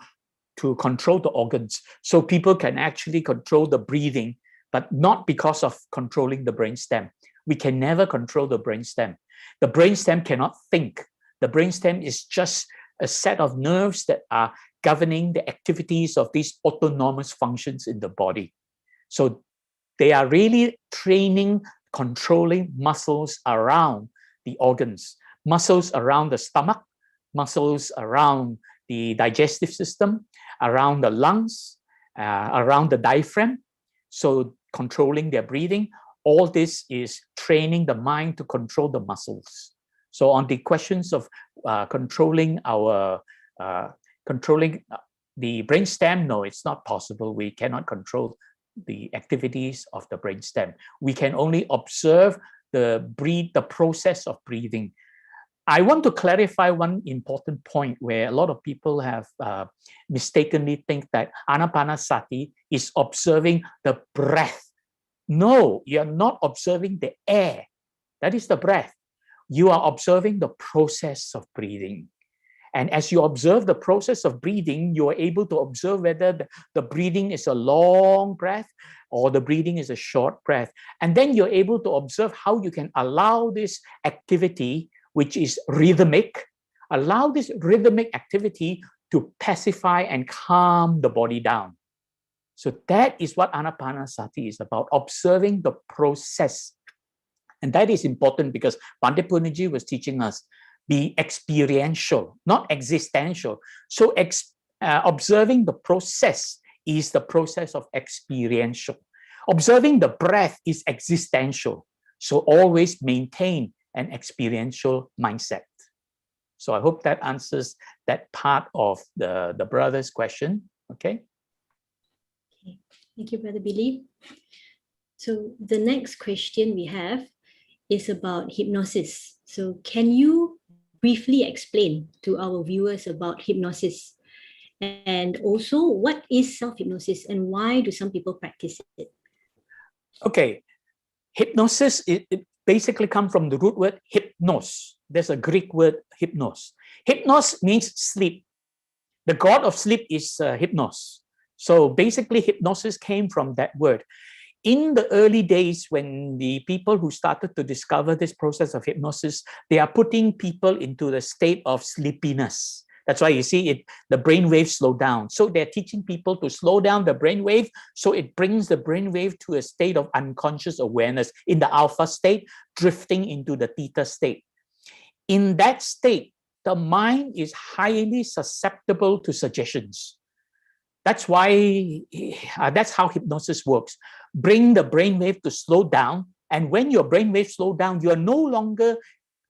C: control the organs. So people can actually control the breathing, but not because of controlling the brainstem. We can never control the brainstem. The brainstem cannot think. The brainstem is just a set of nerves that are governing the activities of these autonomous functions in the body. So they are really training, controlling muscles around the organs, muscles around the stomach, muscles around the digestive system, around the lungs, around the diaphragm. So controlling their breathing, all this is training the mind to control the muscles. So on the questions of controlling the brainstem, no, it's not possible. We cannot control the activities of the brainstem. We can only observe the process of breathing. I want to clarify one important point where a lot of people have mistakenly think that Anapanasati is observing the breath. No, you're not observing the air. That is the breath. You are observing the process of breathing. And as you observe the process of breathing, you are able to observe whether the breathing is a long breath or the breathing is a short breath. And then you're able to observe how you can allow this activity, which is rhythmic, allow this rhythmic activity to pacify and calm the body down. So that is what Anapanasati is about, observing the process. And that is important because Pandit Punnaji was teaching us be experiential, not existential. So observing the process is the process of experiential. Observing the breath is existential. So always maintain an experiential mindset. So I hope that answers that part of the brother's question. Okay.
A: Thank you, Brother Billy. So the next question we have is about hypnosis. So can you briefly explain to our viewers about hypnosis? And also, what is self-hypnosis and why do some people practice it?
C: Okay. Hypnosis, it basically comes from the root word hypnos. There's a Greek word hypnos. Hypnos means sleep. The god of sleep is hypnos. So basically, hypnosis came from that word. In the early days, when the people who started to discover this process of hypnosis, they are putting people into the state of sleepiness. That's why you see the brain waves slow down. So they're teaching people to slow down the brain wave, so it brings the brain wave to a state of unconscious awareness in the alpha state, drifting into the theta state. In that state, the mind is highly susceptible to suggestions. That's why, that's how hypnosis works. Bring the brainwave to slow down. And when your brainwave slows down, you are no longer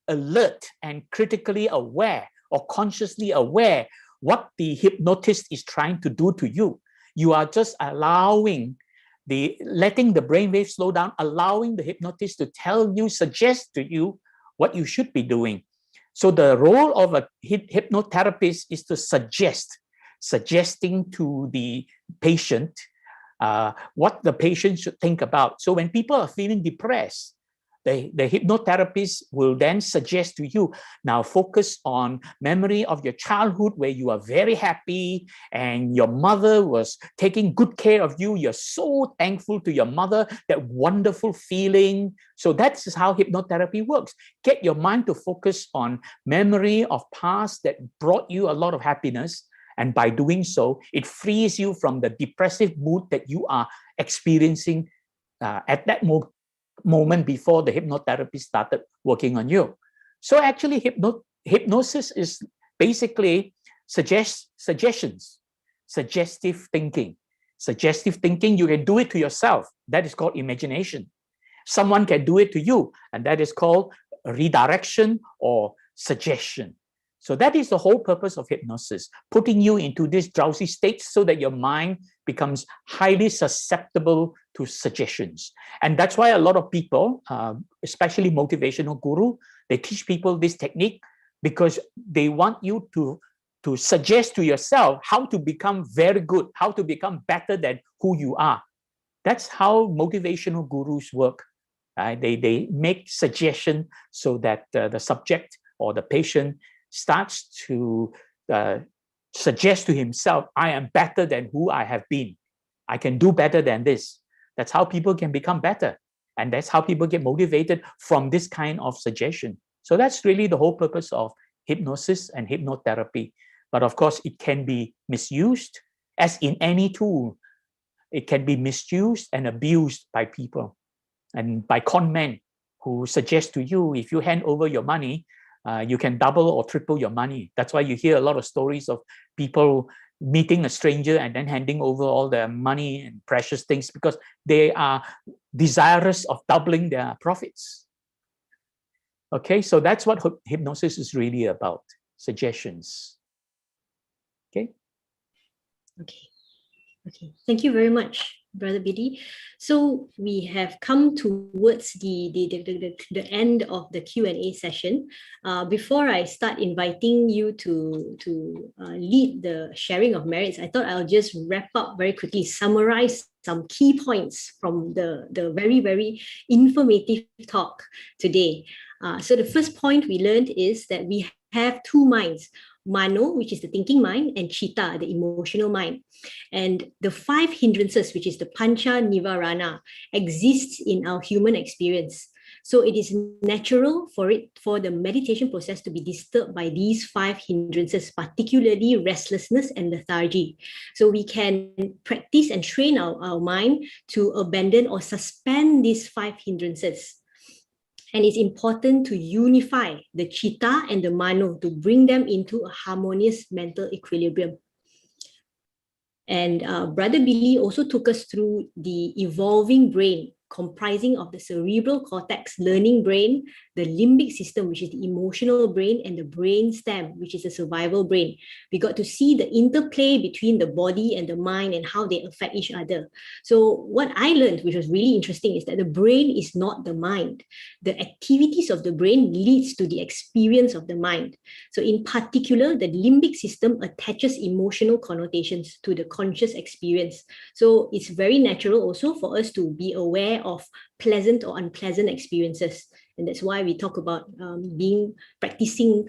C: alert and critically aware or consciously aware what the hypnotist is trying to do to you. You are just letting the brainwave slow down, allowing the hypnotist to tell you, suggest to you what you should be doing. So the role of a hypnotherapist is to suggesting to the patient what the patient should think about. So when people are feeling depressed, the hypnotherapist will then suggest to you, now focus on memory of your childhood where you are very happy and your mother was taking good care of you. You're so thankful to your mother, that wonderful feeling. So that's how hypnotherapy works. Get your mind to focus on memory of past that brought you a lot of happiness. And by doing so, it frees you from the depressive mood that you are experiencing at that moment before the hypnotherapy started working on you. So actually, hypnosis is basically suggestions, suggestive thinking. Suggestive thinking, you can do it to yourself. That is called imagination. Someone can do it to you, and that is called redirection or suggestion. So that is the whole purpose of hypnosis, putting you into this drowsy state so that your mind becomes highly susceptible to suggestions. And that's why a lot of people, especially motivational guru, they teach people this technique because they want you to suggest to yourself how to become very good, how to become better than who you are. That's how motivational gurus work. They make suggestion so that the subject or the patient starts to suggest to himself, I am better than who I have been. I can do better than this. That's how people can become better. And that's how people get motivated from this kind of suggestion. So that's really the whole purpose of hypnosis and hypnotherapy. But of course, it can be misused, as in any tool. It can be misused and abused by people and by con men who suggest to you, if you hand over your money, you can double or triple your money. That's why you hear a lot of stories of people meeting a stranger and then handing over all their money and precious things because they are desirous of doubling their profits. Okay, so that's what hypnosis is really about, suggestions. Okay.
A: Thank you very much, Brother Bidi. So we have come towards the end of the Q&A session. Before I start inviting you to lead the sharing of merits, I thought I'll just wrap up very quickly, summarize some key points from the very, very informative talk today. So the first point we learned is that we have two minds, Mano, which is the thinking mind, and Chitta, the emotional mind. And the 5 hindrances, which is the Pancha Nivarana, exists in our human experience. So it is natural for the meditation process to be disturbed by these 5 hindrances, particularly restlessness and lethargy. So we can practice and train our mind to abandon or suspend these 5 hindrances. And it's important to unify the Chitta and the Mano to bring them into a harmonious mental equilibrium. And Brother Billy also took us through the evolving brain, comprising of the cerebral cortex, learning brain, the limbic system, which is the emotional brain, and the brain stem, which is the survival brain. We got to see the interplay between the body and the mind and how they affect each other. So what I learned, which was really interesting, is that the brain is not the mind. The activities of the brain leads to the experience of the mind. So in particular, the limbic system attaches emotional connotations to the conscious experience. So it's very natural also for us to be aware of pleasant or unpleasant experiences. And that's why we talk about practicing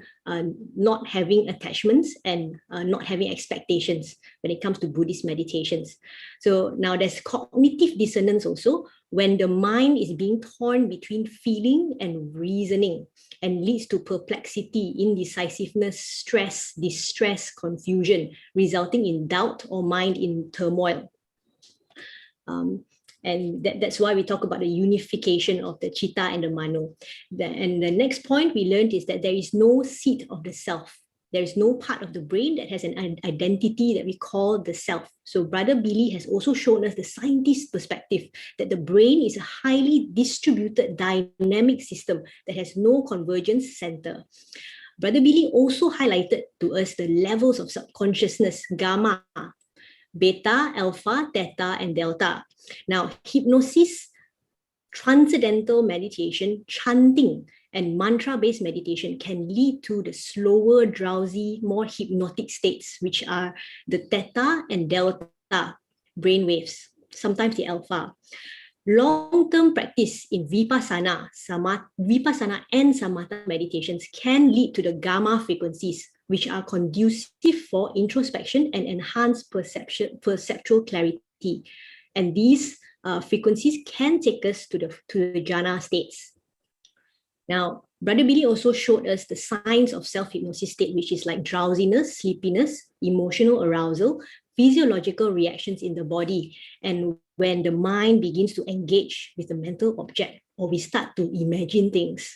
A: not having attachments and not having expectations when it comes to Buddhist meditations. So now there's cognitive dissonance also when the mind is being torn between feeling and reasoning and leads to perplexity, indecisiveness, stress, distress, confusion, resulting in doubt or mind in turmoil. And that's why we talk about the unification of the Chitta and the Mano. And the next point we learned is that there is no seat of the self. There is no part of the brain that has an identity that we call the self. So Brother Billy has also shown us the scientist's perspective that the brain is a highly distributed dynamic system that has no convergence center. Brother Billy also highlighted to us the levels of subconsciousness, gamma, beta, alpha, theta, and delta. Now, hypnosis, transcendental meditation, chanting, and mantra-based meditation can lead to the slower, drowsy, more hypnotic states, which are the theta and delta brainwaves, sometimes the alpha. Long-term practice in vipassana and samatha meditations can lead to the gamma frequencies, which are conducive for introspection and enhanced perceptual clarity. And these frequencies can take us to the jhana states. Now, Brother Billy also showed us the signs of self-hypnosis state, which is like drowsiness, sleepiness, emotional arousal, physiological reactions in the body, and when the mind begins to engage with the mental object or we start to imagine things.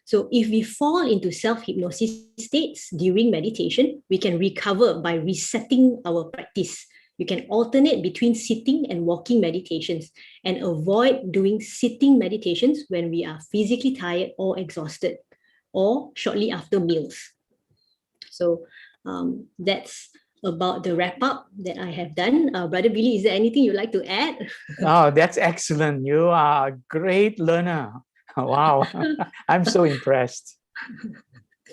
A: So if we fall into self-hypnosis states during meditation, we can recover by resetting our practice. You can alternate between sitting and walking meditations and avoid doing sitting meditations when we are physically tired or exhausted or shortly after meals. So that's about the wrap up that I have done. Brother Billy, is there anything you'd like to add?
C: Oh, that's excellent. You are a great learner. Wow. I'm so impressed.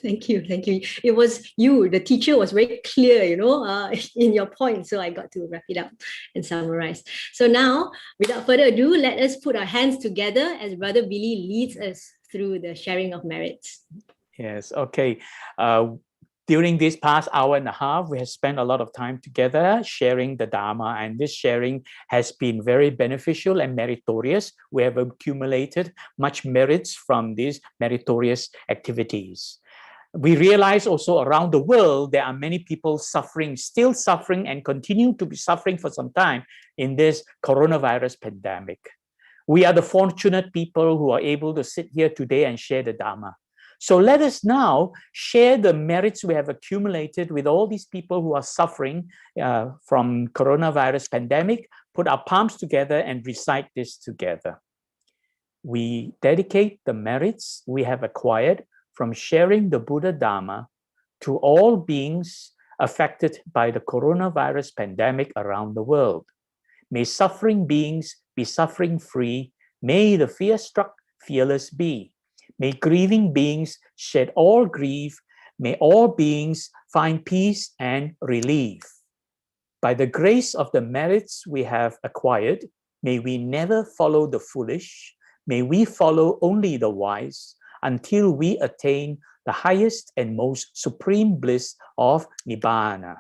A: Thank you. Thank you. It was you, the teacher was very clear, in your point. So I got to wrap it up and summarize. So now, without further ado, let us put our hands together as Brother Billy leads us through the sharing of merits.
C: Yes, okay. During this past hour and a half, we have spent a lot of time together sharing the Dhamma, and this sharing has been very beneficial and meritorious. We have accumulated much merits from these meritorious activities. We realize also around the world, there are many people suffering, still suffering, and continue to be suffering for some time in this coronavirus pandemic. We are the fortunate people who are able to sit here today and share the Dhamma. So let us now share the merits we have accumulated with all these people who are suffering from coronavirus pandemic, put our palms together and recite this together. We dedicate the merits we have acquired from sharing the Buddha Dhamma to all beings affected by the coronavirus pandemic around the world. May suffering beings be suffering free. May the fear-struck fearless be. May grieving beings shed all grief. May all beings find peace and relief. By the grace of the merits we have acquired, may we never follow the foolish. May we follow only the wise until we attain the highest and most supreme bliss of Nibbana.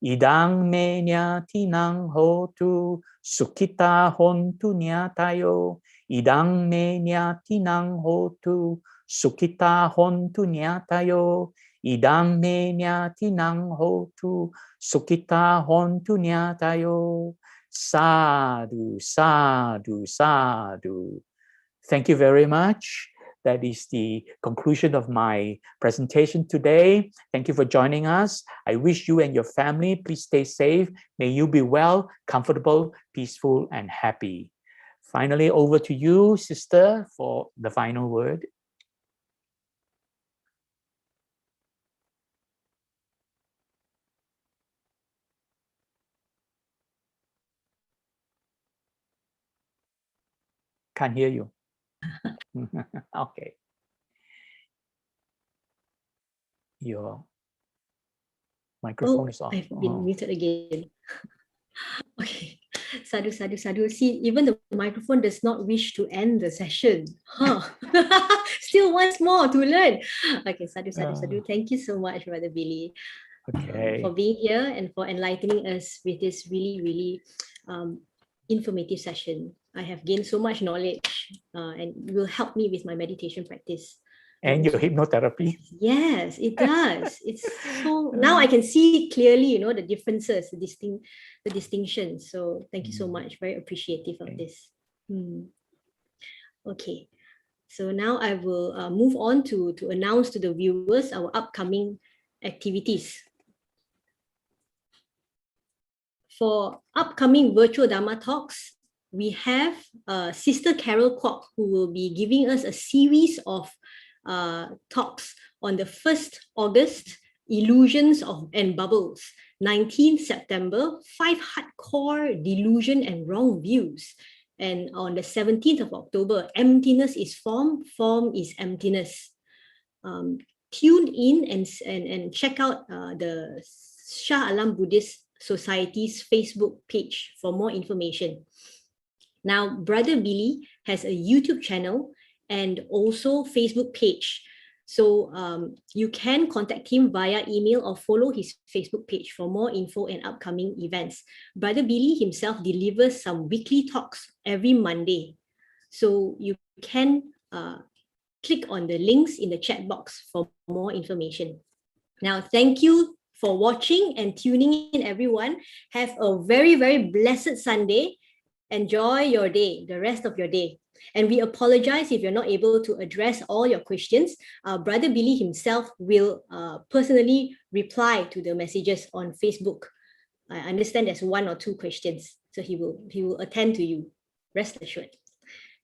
C: Idang me nyatinang hotu, sukita hontu nyatayo. Idang me nyatinang hotu, sukita hontu nyatayo. Idang me nyatinang hotu, sukita hontu nyatayo. Sadhu, sadhu, sadhu. Thank you very much. That is the conclusion of my presentation today. Thank you for joining us. I wish you and your family, please stay safe. May you be well, comfortable, peaceful, and happy. Finally, over to you, sister, for the final word. Can't hear you. Okay. Your microphone is off.
A: I've been muted again. Okay. Sadhu, sadhu, sadhu. See, even the microphone does not wish to end the session. Huh. Still once more to learn. Okay, sadhu, sadhu, sadhu. Thank you so much, Brother Billy, for being here and for enlightening us with this really, really informative session. I have gained so much knowledge and it will help me with my meditation practice.
C: And your hypnotherapy.
A: Yes, it does. It's so now I can see clearly, the differences, the distinctions. So thank you so much. Very appreciative of this. Okay. So now I will move on to announce to the viewers our upcoming activities. For upcoming virtual Dhamma talks, we have Sister Carol Kwok, who will be giving us a series of talks on the 1st August, Illusions and Bubbles, 19th September, 5 Hardcore Delusion and Wrong Views, and on the 17th of October, Emptiness is Form, Form is Emptiness. Tune in and check out the Shah Alam Buddhist Society's Facebook page for more information. Now, Brother Billy has a YouTube channel and also Facebook page. So you can contact him via email or follow his Facebook page for more info and upcoming events. Brother Billy himself delivers some weekly talks every Monday. So you can click on the links in the chat box for more information. Now, thank you for watching and tuning in, everyone. Have a very, very blessed Sunday. Enjoy your day, the rest of your day. And we apologize if you're not able to address all your questions. Brother Billy himself will personally reply to the messages on Facebook. I understand there's 1 or 2 questions, so he will attend to you. Rest assured.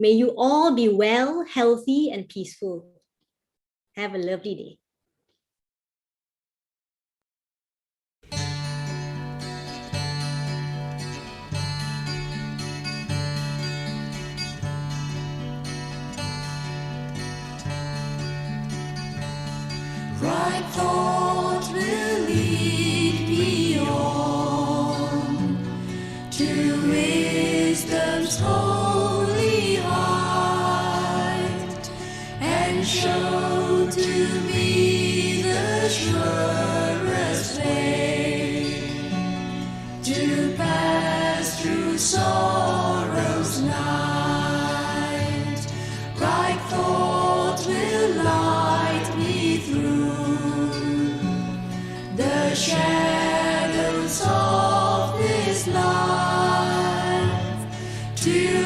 A: May you all be well, healthy, and peaceful. Have a lovely day.
G: to pass through sorrow's night. Bright thought will light me through the shadows of this life to